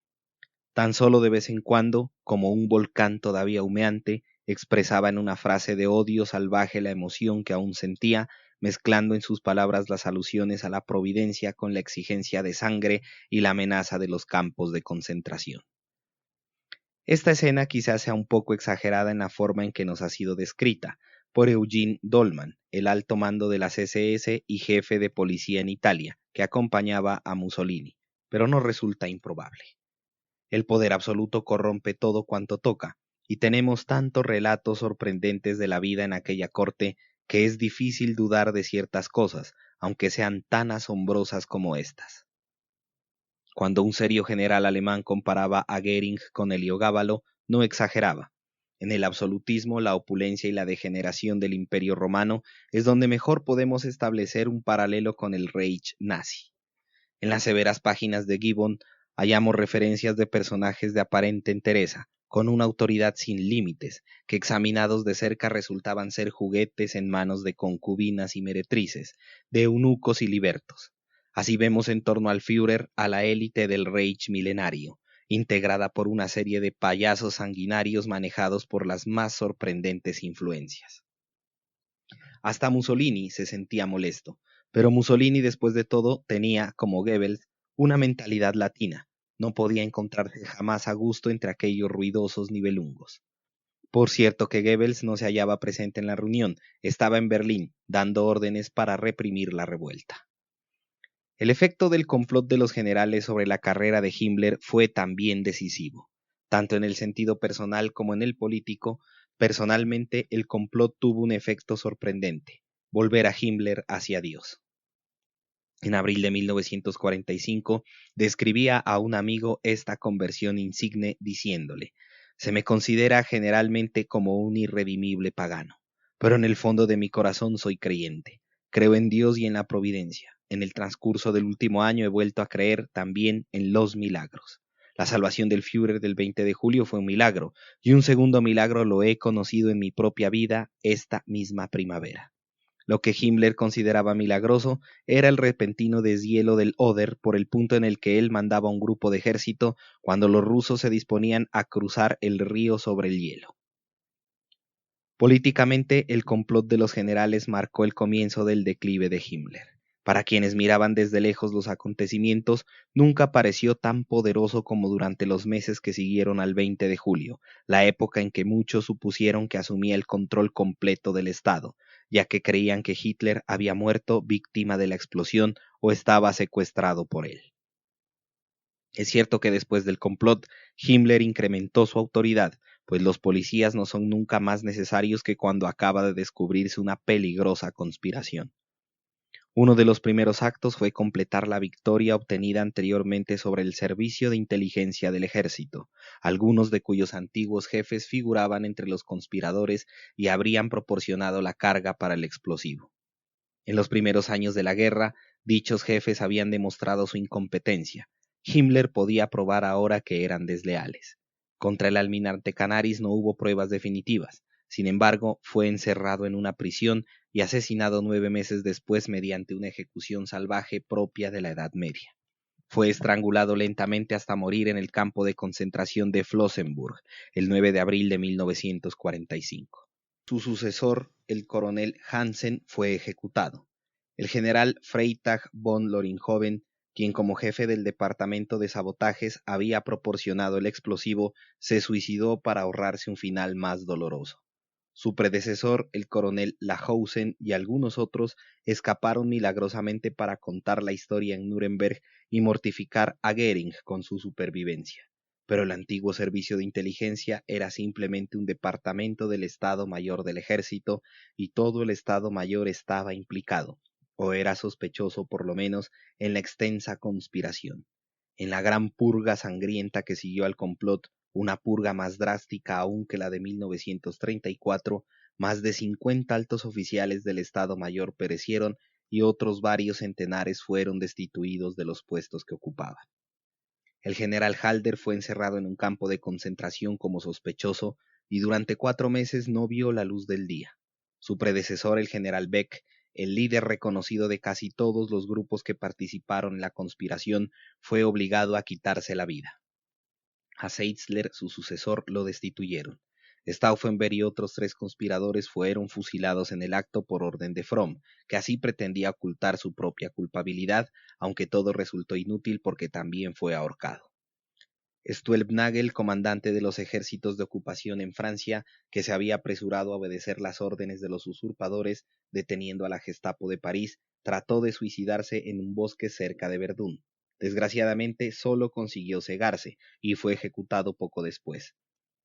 Tan solo de vez en cuando, como un volcán todavía humeante, expresaba en una frase de odio salvaje la emoción que aún sentía, mezclando en sus palabras las alusiones a la providencia con la exigencia de sangre y la amenaza de los campos de concentración. Esta escena quizás sea un poco exagerada en la forma en que nos ha sido descrita por Eugene Dollmann, el alto mando de las SS y jefe de policía en Italia, que acompañaba a Mussolini, pero no resulta improbable. El poder absoluto corrompe todo cuanto toca, y tenemos tantos relatos sorprendentes de la vida en aquella corte que es difícil dudar de ciertas cosas, aunque sean tan asombrosas como estas. Cuando un serio general alemán comparaba a Goering con Heliogábalo, no exageraba. En el absolutismo, la opulencia y la degeneración del Imperio Romano es donde mejor podemos establecer un paralelo con el Reich nazi. En las severas páginas de Gibbon hallamos referencias de personajes de aparente entereza, con una autoridad sin límites, que examinados de cerca resultaban ser juguetes en manos de concubinas y meretrices, de eunucos y libertos. Así vemos en torno al Führer a la élite del Reich milenario, integrada por una serie de payasos sanguinarios manejados por las más sorprendentes influencias. Hasta Mussolini se sentía molesto, pero Mussolini después de todo tenía, como Goebbels, una mentalidad latina, no podía encontrarse jamás a gusto entre aquellos ruidosos nivelungos. Por cierto que Goebbels no se hallaba presente en la reunión, estaba en Berlín, dando órdenes para reprimir la revuelta. El efecto del complot de los generales sobre la carrera de Himmler fue también decisivo, tanto en el sentido personal como en el político. Personalmente, el complot tuvo un efecto sorprendente: volver a Himmler hacia Dios. En abril de 1945, describía a un amigo esta conversión insigne diciéndole: «Se me considera generalmente como un irredimible pagano, pero en el fondo de mi corazón soy creyente. Creo en Dios y en la providencia. En el transcurso del último año he vuelto a creer también en los milagros. La salvación del Führer del 20 de julio fue un milagro, y un segundo milagro lo he conocido en mi propia vida esta misma primavera». Lo que Himmler consideraba milagroso era el repentino deshielo del Oder por el punto en el que él mandaba un grupo de ejército cuando los rusos se disponían a cruzar el río sobre el hielo. Políticamente, el complot de los generales marcó el comienzo del declive de Himmler. Para quienes miraban desde lejos los acontecimientos, nunca pareció tan poderoso como durante los meses que siguieron al 20 de julio, la época en que muchos supusieron que asumía el control completo del Estado, ya que creían que Hitler había muerto víctima de la explosión o estaba secuestrado por él. Es cierto que después del complot, Himmler incrementó su autoridad, pues los policías no son nunca más necesarios que cuando acaba de descubrirse una peligrosa conspiración. Uno de los primeros actos fue completar la victoria obtenida anteriormente sobre el servicio de inteligencia del ejército, algunos de cuyos antiguos jefes figuraban entre los conspiradores y habrían proporcionado la carga para el explosivo. En los primeros años de la guerra, dichos jefes habían demostrado su incompetencia. Himmler podía probar ahora que eran desleales. Contra el almirante Canaris no hubo pruebas definitivas. Sin embargo, fue encerrado en una prisión y asesinado 9 meses después mediante una ejecución salvaje propia de la Edad Media. Fue estrangulado lentamente hasta morir en el campo de concentración de Flossenbürg, el 9 de abril de 1945. Su sucesor, el coronel Hansen, fue ejecutado. El general Freytag von Loringhoven, quien como jefe del departamento de sabotajes había proporcionado el explosivo, se suicidó para ahorrarse un final más doloroso. Su predecesor, el coronel Lahousen, y algunos otros escaparon milagrosamente para contar la historia en Nuremberg y mortificar a Goering con su supervivencia. Pero el antiguo servicio de inteligencia era simplemente un departamento del Estado Mayor del Ejército, y todo el Estado Mayor estaba implicado, o era sospechoso por lo menos, en la extensa conspiración. En la gran purga sangrienta que siguió al complot, una purga más drástica aún que la de 1934, más de 50 altos oficiales del Estado Mayor perecieron y otros varios centenares fueron destituidos de los puestos que ocupaban. El general Halder fue encerrado en un campo de concentración como sospechoso y durante 4 meses no vio la luz del día. Su predecesor, el general Beck, el líder reconocido de casi todos los grupos que participaron en la conspiración, fue obligado a quitarse la vida. A Seitzler, su sucesor, lo destituyeron. Stauffenberg y otros 3 conspiradores fueron fusilados en el acto por orden de Fromm, que así pretendía ocultar su propia culpabilidad, aunque todo resultó inútil porque también fue ahorcado. Stuelpnagel, comandante de los ejércitos de ocupación en Francia, que se había apresurado a obedecer las órdenes de los usurpadores, deteniendo a la Gestapo de París, trató de suicidarse en un bosque cerca de Verdún. Desgraciadamente, solo consiguió cegarse y fue ejecutado poco después.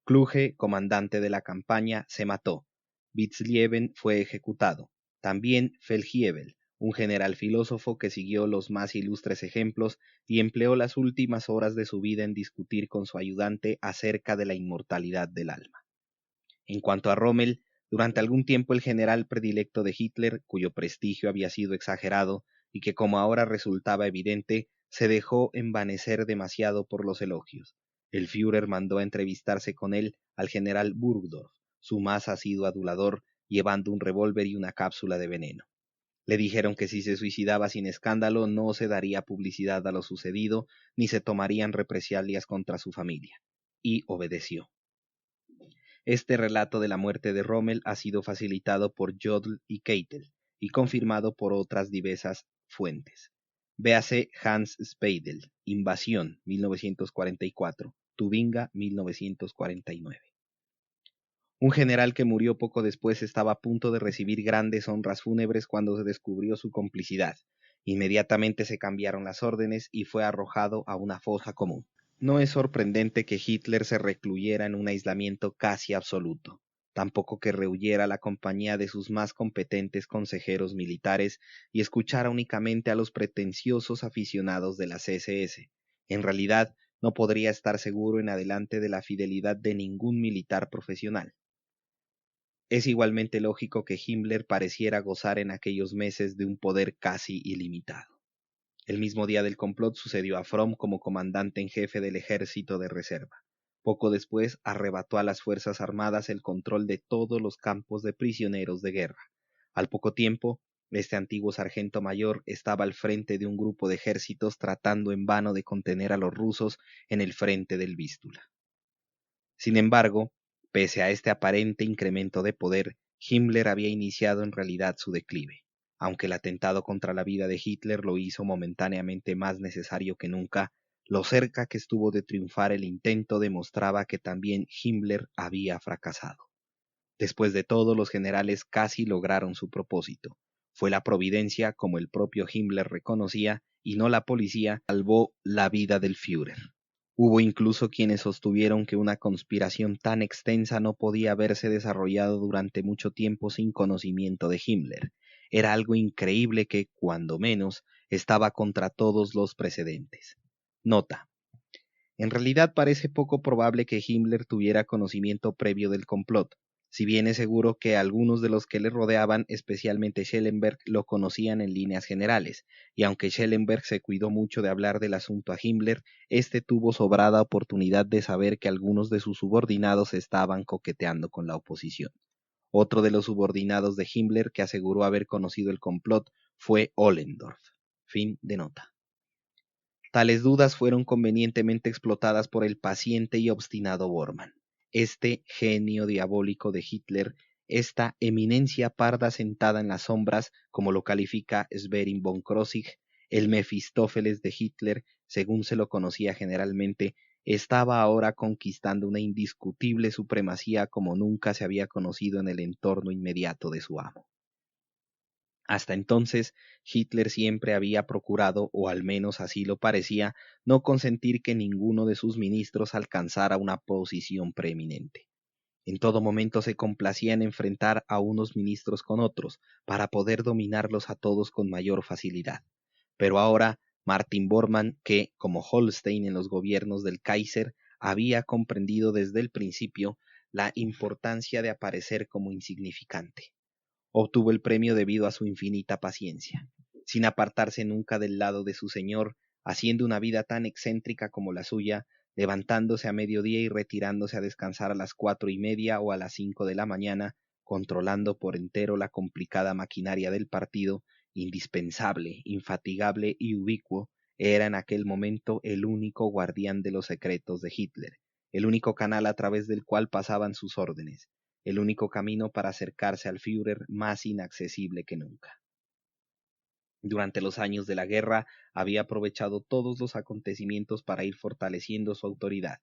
Kluge, comandante de la campaña, se mató. Witzleben fue ejecutado. También Feldgiebel, un general filósofo que siguió los más ilustres ejemplos y empleó las últimas horas de su vida en discutir con su ayudante acerca de la inmortalidad del alma. En cuanto a Rommel, durante algún tiempo el general predilecto de Hitler, cuyo prestigio había sido exagerado y que como ahora resultaba evidente, se dejó envanecer demasiado por los elogios. El Führer mandó a entrevistarse con él al general Burgdorf, su más asiduo adulador, llevando un revólver y una cápsula de veneno. Le dijeron que si se suicidaba sin escándalo no se daría publicidad a lo sucedido ni se tomarían represalias contra su familia. Y obedeció. Este relato de la muerte de Rommel ha sido facilitado por Jodl y Keitel y confirmado por otras diversas fuentes. Véase Hans Speidel, Invasión, 1944, Tubinga, 1949. Un general que murió poco después estaba a punto de recibir grandes honras fúnebres cuando se descubrió su complicidad. Inmediatamente se cambiaron las órdenes y fue arrojado a una fosa común. No es sorprendente que Hitler se recluyera en un aislamiento casi absoluto, tampoco que rehuyera la compañía de sus más competentes consejeros militares y escuchara únicamente a los pretenciosos aficionados de las SS. En realidad, no podría estar seguro en adelante de la fidelidad de ningún militar profesional. Es igualmente lógico que Himmler pareciera gozar en aquellos meses de un poder casi ilimitado. El mismo día del complot sucedió a Fromm como comandante en jefe del ejército de reserva. Poco después arrebató a las Fuerzas Armadas el control de todos los campos de prisioneros de guerra. Al poco tiempo, este antiguo sargento mayor estaba al frente de un grupo de ejércitos tratando en vano de contener a los rusos en el frente del Vístula. Sin embargo, pese a este aparente incremento de poder, Himmler había iniciado en realidad su declive. Aunque el atentado contra la vida de Hitler lo hizo momentáneamente más necesario que nunca, lo cerca que estuvo de triunfar el intento demostraba que también Himmler había fracasado. Después de todo, los generales casi lograron su propósito. Fue la providencia, como el propio Himmler reconocía, y no la policía, salvó la vida del Führer. Hubo incluso quienes sostuvieron que una conspiración tan extensa no podía haberse desarrollado durante mucho tiempo sin conocimiento de Himmler. Era algo increíble que, cuando menos, estaba contra todos los precedentes. Nota. En realidad parece poco probable que Himmler tuviera conocimiento previo del complot, si bien es seguro que algunos de los que le rodeaban, especialmente Schellenberg, lo conocían en líneas generales, y aunque Schellenberg se cuidó mucho de hablar del asunto a Himmler, éste tuvo sobrada oportunidad de saber que algunos de sus subordinados estaban coqueteando con la oposición. Otro de los subordinados de Himmler que aseguró haber conocido el complot fue Ollendorf. Fin de nota. Tales dudas fueron convenientemente explotadas por el paciente y obstinado Bormann. Este genio diabólico de Hitler, esta eminencia parda sentada en las sombras, como lo califica Sverin von Krosigk, el Mefistófeles de Hitler, según se lo conocía generalmente, estaba ahora conquistando una indiscutible supremacía como nunca se había conocido en el entorno inmediato de su amo. Hasta entonces, Hitler siempre había procurado, o al menos así lo parecía, no consentir que ninguno de sus ministros alcanzara una posición preeminente. En todo momento se complacía en enfrentar a unos ministros con otros, para poder dominarlos a todos con mayor facilidad. Pero ahora, Martin Bormann, que, como Holstein en los gobiernos del Kaiser, había comprendido desde el principio la importancia de aparecer como insignificante. Obtuvo el premio debido a su infinita paciencia, sin apartarse nunca del lado de su señor, haciendo una vida tan excéntrica como la suya, levantándose a mediodía y retirándose a descansar a las 4:30 o a las 5 de la mañana, controlando por entero la complicada maquinaria del partido, indispensable, infatigable y ubicuo, era en aquel momento el único guardián de los secretos de Hitler, el único canal a través del cual pasaban sus órdenes, el único camino para acercarse al Führer más inaccesible que nunca. Durante los años de la guerra había aprovechado todos los acontecimientos para ir fortaleciendo su autoridad.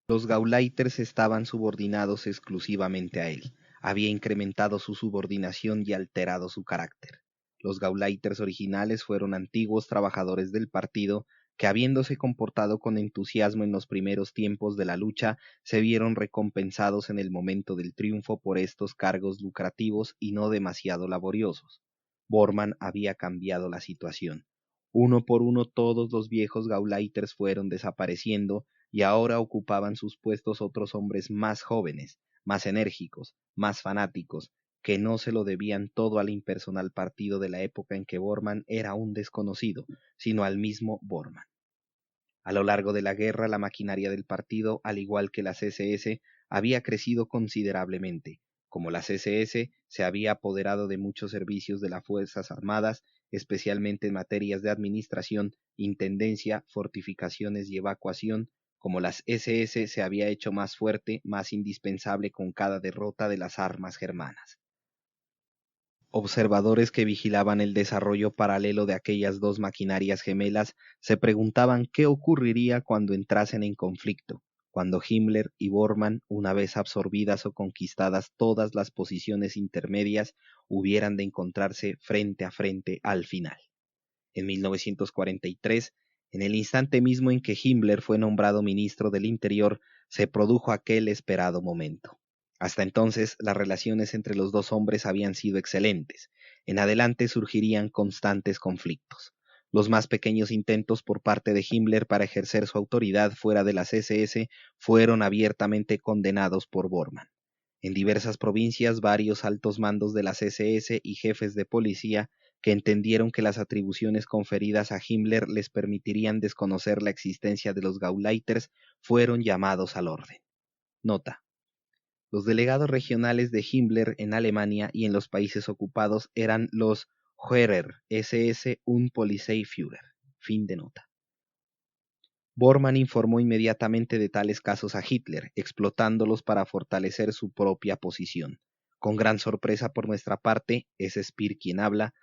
Los Gauleiters estaban subordinados exclusivamente a él. Había incrementado su subordinación y alterado su carácter. Los Gauleiters originales fueron antiguos trabajadores del partido que, habiéndose comportado con entusiasmo en los primeros tiempos de la lucha, se vieron recompensados en el momento del triunfo por estos cargos lucrativos y no demasiado laboriosos. Bormann había cambiado la situación. Uno por uno todos los viejos Gauleiters fueron desapareciendo y ahora ocupaban sus puestos otros hombres más jóvenes, más enérgicos, más fanáticos, que no se lo debían todo al impersonal partido de la época en que Bormann era un desconocido, sino al mismo Bormann. A lo largo de la guerra, la maquinaria del partido, al igual que las SS, había crecido considerablemente. Como las SS, se había apoderado de muchos servicios de las Fuerzas Armadas, especialmente en materias de administración, intendencia, fortificaciones y evacuación. Como las SS, se había hecho más fuerte, más indispensable con cada derrota de las armas germanas. Observadores que vigilaban el desarrollo paralelo de aquellas dos maquinarias gemelas se preguntaban qué ocurriría cuando entrasen en conflicto, cuando Himmler y Bormann, una vez absorbidas o conquistadas todas las posiciones intermedias, hubieran de encontrarse frente a frente al final. En 1943, en el instante mismo en que Himmler fue nombrado ministro del Interior, se produjo aquel esperado momento. Hasta entonces, las relaciones entre los dos hombres habían sido excelentes. En adelante surgirían constantes conflictos. Los más pequeños intentos por parte de Himmler para ejercer su autoridad fuera de las SS fueron abiertamente condenados por Bormann. En diversas provincias, varios altos mandos de las SS y jefes de policía que entendieron que las atribuciones conferidas a Himmler les permitirían desconocer la existencia de los Gauleiters, fueron llamados al orden. Nota: los delegados regionales de Himmler en Alemania y en los países ocupados eran los Führer SS und Polizeiführer. Fin de nota. Bormann informó inmediatamente de tales casos a Hitler, explotándolos para fortalecer su propia posición. Con gran sorpresa por nuestra parte, es Speer quien habla,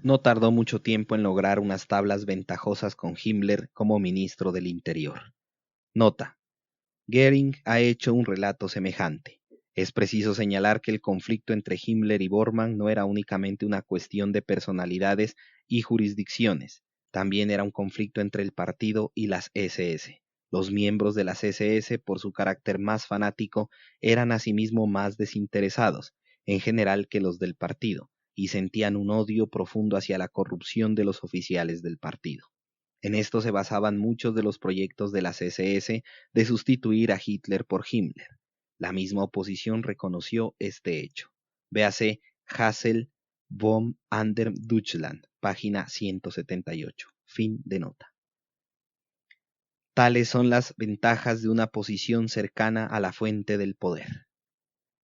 no tardó mucho tiempo en lograr unas tablas ventajosas con Himmler como ministro del Interior. Nota: Goering ha hecho un relato semejante. Es preciso señalar que el conflicto entre Himmler y Bormann no era únicamente una cuestión de personalidades y jurisdicciones, también era un conflicto entre el partido y las SS. Los miembros de las SS, por su carácter más fanático, eran asimismo más desinteresados, en general, que los del partido, y sentían un odio profundo hacia la corrupción de los oficiales del partido. En esto se basaban muchos de los proyectos de las SS de sustituir a Hitler por Himmler. La misma oposición reconoció este hecho. Véase Hassel, Bohm an der Deutschland, página 178. Fin de nota. Tales son las ventajas de una posición cercana a la fuente del poder.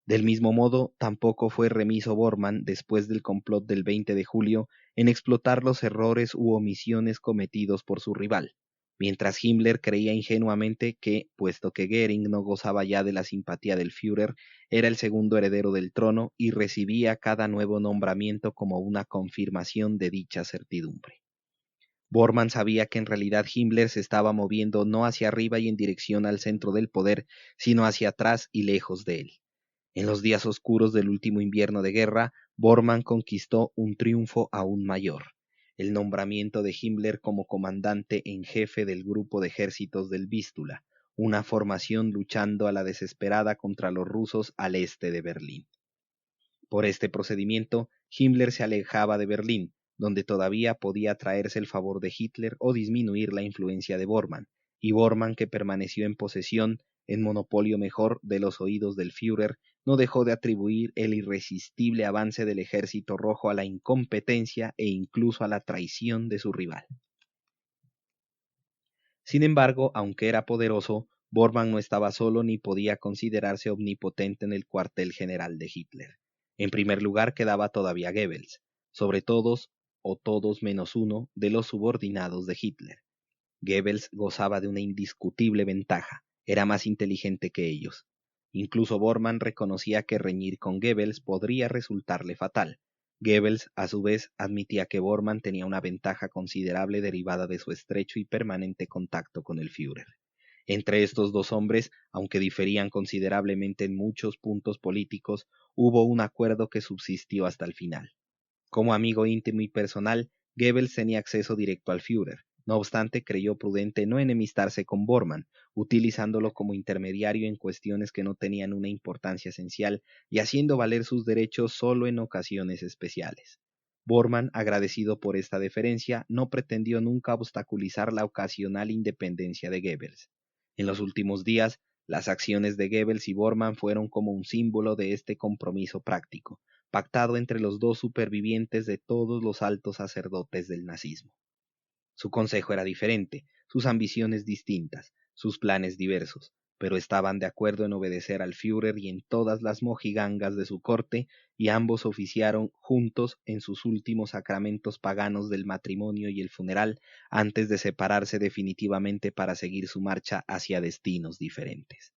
Del mismo modo, tampoco fue remiso Bormann, después del complot del 20 de julio, en explotar los errores u omisiones cometidos por su rival, mientras Himmler creía ingenuamente que, puesto que Goering no gozaba ya de la simpatía del Führer, era el segundo heredero del trono y recibía cada nuevo nombramiento como una confirmación de dicha certidumbre. Bormann sabía que en realidad Himmler se estaba moviendo no hacia arriba y en dirección al centro del poder, sino hacia atrás y lejos de él. En los días oscuros del último invierno de guerra, Bormann conquistó un triunfo aún mayor: el nombramiento de Himmler como comandante en jefe del grupo de ejércitos del Vístula, una formación luchando a la desesperada contra los rusos al este de Berlín. Por este procedimiento, Himmler se alejaba de Berlín, donde todavía podía atraerse el favor de Hitler o disminuir la influencia de Bormann, y Bormann, que permaneció en posesión, en monopolio mejor, de los oídos del Führer, no dejó de atribuir el irresistible avance del Ejército Rojo a la incompetencia e incluso a la traición de su rival. Sin embargo, aunque era poderoso, Bormann no estaba solo ni podía considerarse omnipotente en el cuartel general de Hitler. En primer lugar quedaba todavía Goebbels, sobre todos o todos menos uno de los subordinados de Hitler. Goebbels gozaba de una indiscutible ventaja: era más inteligente que ellos. Incluso Bormann reconocía que reñir con Goebbels podría resultarle fatal. Goebbels, a su vez, admitía que Bormann tenía una ventaja considerable derivada de su estrecho y permanente contacto con el Führer. Entre estos dos hombres, aunque diferían considerablemente en muchos puntos políticos, hubo un acuerdo que subsistió hasta el final. Como amigo íntimo y personal, Goebbels tenía acceso directo al Führer. No obstante, creyó prudente no enemistarse con Bormann, utilizándolo como intermediario en cuestiones que no tenían una importancia esencial y haciendo valer sus derechos solo en ocasiones especiales. Bormann, agradecido por esta deferencia, no pretendió nunca obstaculizar la ocasional independencia de Goebbels. En los últimos días, las acciones de Goebbels y Bormann fueron como un símbolo de este compromiso práctico, pactado entre los dos supervivientes de todos los altos sacerdotes del nazismo. Su consejo era diferente, sus ambiciones distintas, sus planes diversos, pero estaban de acuerdo en obedecer al Führer y en todas las mojigangas de su corte, y ambos oficiaron juntos en sus últimos sacramentos paganos del matrimonio y el funeral, antes de separarse definitivamente para seguir su marcha hacia destinos diferentes.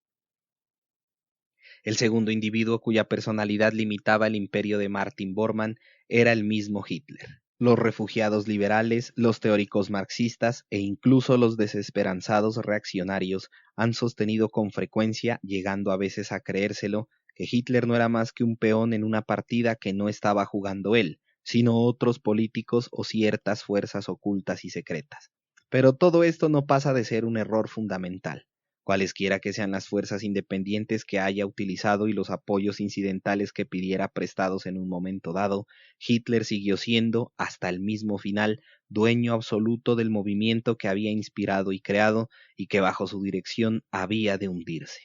El segundo individuo cuya personalidad limitaba el imperio de Martin Bormann era el mismo Hitler. Los refugiados liberales, los teóricos marxistas e incluso los desesperanzados reaccionarios han sostenido con frecuencia, llegando a veces a creérselo, que Hitler no era más que un peón en una partida que no estaba jugando él, sino otros políticos o ciertas fuerzas ocultas y secretas. Pero todo esto no pasa de ser un error fundamental. Cualesquiera que sean las fuerzas independientes que haya utilizado y los apoyos incidentales que pidiera prestados en un momento dado, Hitler siguió siendo, hasta el mismo final, dueño absoluto del movimiento que había inspirado y creado y que bajo su dirección había de hundirse.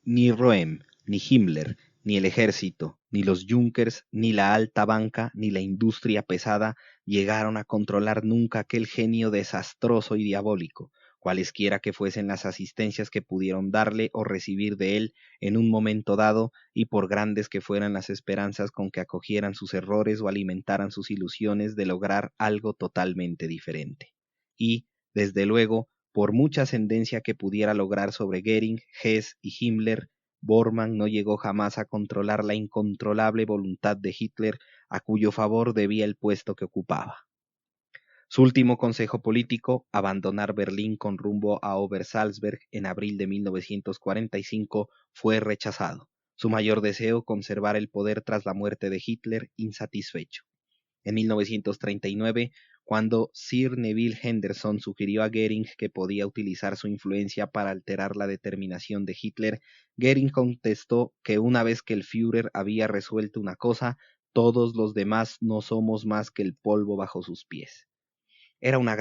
Ni Röhm, ni Himmler, ni el ejército, ni los Junkers, ni la alta banca, ni la industria pesada llegaron a controlar nunca aquel genio desastroso y diabólico, cualesquiera que fuesen las asistencias que pudieron darle o recibir de él en un momento dado, y por grandes que fueran las esperanzas con que acogieran sus errores o alimentaran sus ilusiones de lograr algo totalmente diferente. Y, desde luego, por mucha ascendencia que pudiera lograr sobre Goering, Hess y Himmler, Bormann no llegó jamás a controlar la incontrolable voluntad de Hitler, a cuyo favor debía el puesto que ocupaba. Su último consejo político, abandonar Berlín con rumbo a Obersalzberg en abril de 1945, fue rechazado. Su mayor deseo, conservar el poder tras la muerte de Hitler, insatisfecho. En 1939, cuando Sir Neville Henderson sugirió a Goering que podía utilizar su influencia para alterar la determinación de Hitler, Goering contestó que una vez que el Führer había resuelto una cosa, todos los demás no somos más que el polvo bajo sus pies. Era una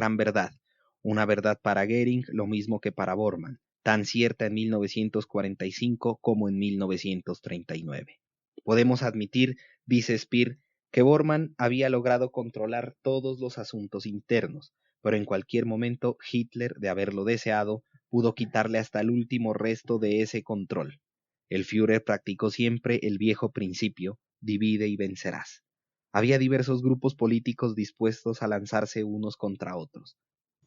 verdad para Goering lo mismo que para Bormann, tan cierta en 1945 como en 1939. Podemos admitir, dice Speer, que Bormann había logrado controlar todos los asuntos internos, pero en cualquier momento Hitler, de haberlo deseado, pudo quitarle hasta el último resto de ese control. El Führer practicó siempre el viejo principio, divide y vencerás. Había diversos grupos políticos dispuestos a lanzarse unos contra otros.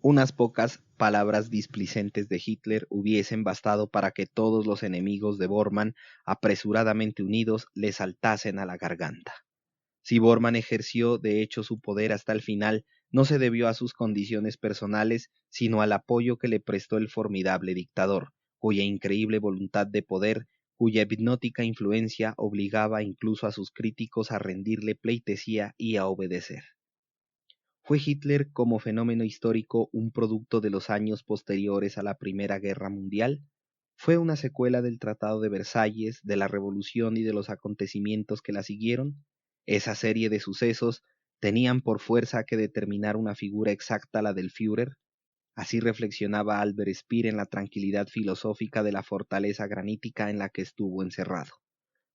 Unas pocas palabras displicentes de Hitler hubiesen bastado para que todos los enemigos de Bormann, apresuradamente unidos, le saltasen a la garganta. Si Bormann ejerció de hecho su poder hasta el final, no se debió a sus condiciones personales, sino al apoyo que le prestó el formidable dictador, cuya increíble voluntad de poder, cuya hipnótica influencia obligaba incluso a sus críticos a rendirle pleitesía y a obedecer. ¿Fue Hitler como fenómeno histórico un producto de los años posteriores a la Primera Guerra Mundial? ¿Fue una secuela del Tratado de Versalles, de la Revolución y de los acontecimientos que la siguieron? Esa serie de sucesos tenían por fuerza que determinar una figura exacta, la del Führer. Así reflexionaba Albert Speer en la tranquilidad filosófica de la fortaleza granítica en la que estuvo encerrado.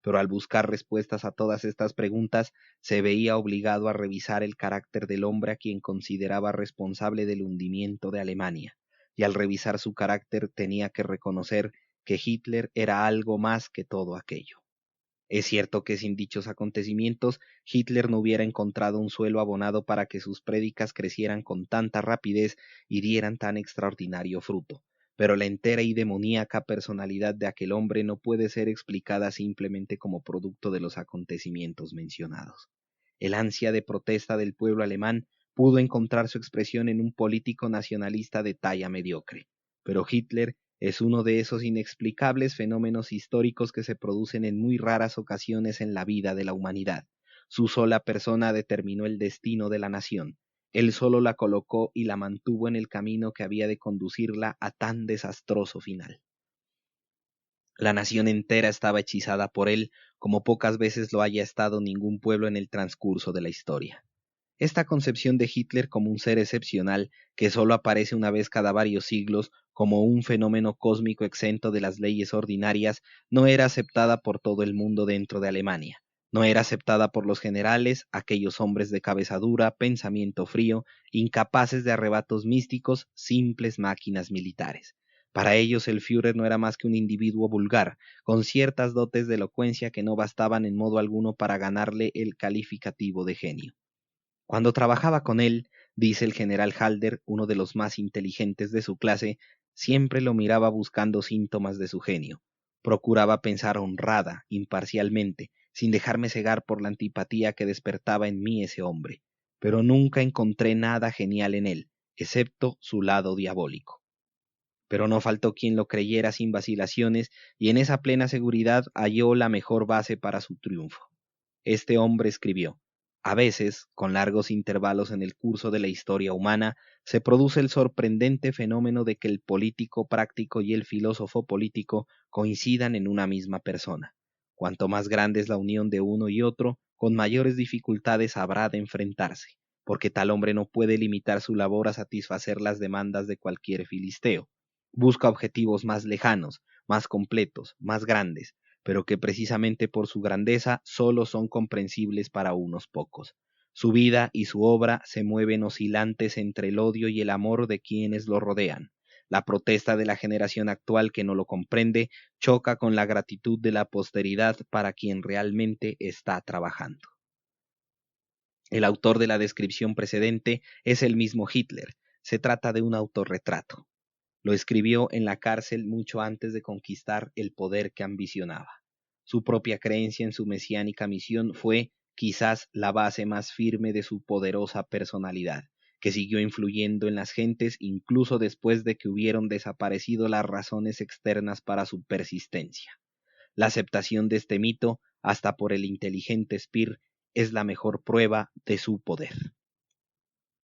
Pero al buscar respuestas a todas estas preguntas, se veía obligado a revisar el carácter del hombre a quien consideraba responsable del hundimiento de Alemania, y al revisar su carácter tenía que reconocer que Hitler era algo más que todo aquello. Es cierto que sin dichos acontecimientos, Hitler no hubiera encontrado un suelo abonado para que sus prédicas crecieran con tanta rapidez y dieran tan extraordinario fruto, pero la entera y demoníaca personalidad de aquel hombre no puede ser explicada simplemente como producto de los acontecimientos mencionados. El ansia de protesta del pueblo alemán pudo encontrar su expresión en un político nacionalista de talla mediocre, pero Hitler es uno de esos inexplicables fenómenos históricos que se producen en muy raras ocasiones en la vida de la humanidad. Su sola persona determinó el destino de la nación. Él solo la colocó y la mantuvo en el camino que había de conducirla a tan desastroso final. La nación entera estaba hechizada por él, como pocas veces lo haya estado ningún pueblo en el transcurso de la historia. Esta concepción de Hitler como un ser excepcional que solo aparece una vez cada varios siglos como un fenómeno cósmico exento de las leyes ordinarias no era aceptada por todo el mundo dentro de Alemania. No era aceptada por los generales, aquellos hombres de cabeza dura, pensamiento frío, incapaces de arrebatos místicos, simples máquinas militares. Para ellos el Führer no era más que un individuo vulgar, con ciertas dotes de elocuencia que no bastaban en modo alguno para ganarle el calificativo de genio. Cuando trabajaba con él, dice el general Halder, uno de los más inteligentes de su clase, siempre lo miraba buscando síntomas de su genio. Procuraba pensar honrada, imparcialmente, sin dejarme cegar por la antipatía que despertaba en mí ese hombre. Pero nunca encontré nada genial en él, excepto su lado diabólico. Pero no faltó quien lo creyera sin vacilaciones, y en esa plena seguridad halló la mejor base para su triunfo. Este hombre escribió: a veces, con largos intervalos en el curso de la historia humana, se produce el sorprendente fenómeno de que el político práctico y el filósofo político coincidan en una misma persona. Cuanto más grande es la unión de uno y otro, con mayores dificultades habrá de enfrentarse, porque tal hombre no puede limitar su labor a satisfacer las demandas de cualquier filisteo. Busca objetivos más lejanos, más completos, más grandes, pero que precisamente por su grandeza sólo son comprensibles para unos pocos. Su vida y su obra se mueven oscilantes entre el odio y el amor de quienes lo rodean. La protesta de la generación actual que no lo comprende choca con la gratitud de la posteridad para quien realmente está trabajando. El autor de la descripción precedente es el mismo Hitler. Se trata de un autorretrato. Lo escribió en la cárcel mucho antes de conquistar el poder que ambicionaba. Su propia creencia en su mesiánica misión fue, quizás, la base más firme de su poderosa personalidad, que siguió influyendo en las gentes incluso después de que hubieron desaparecido las razones externas para su persistencia. La aceptación de este mito, hasta por el inteligente Speer, es la mejor prueba de su poder.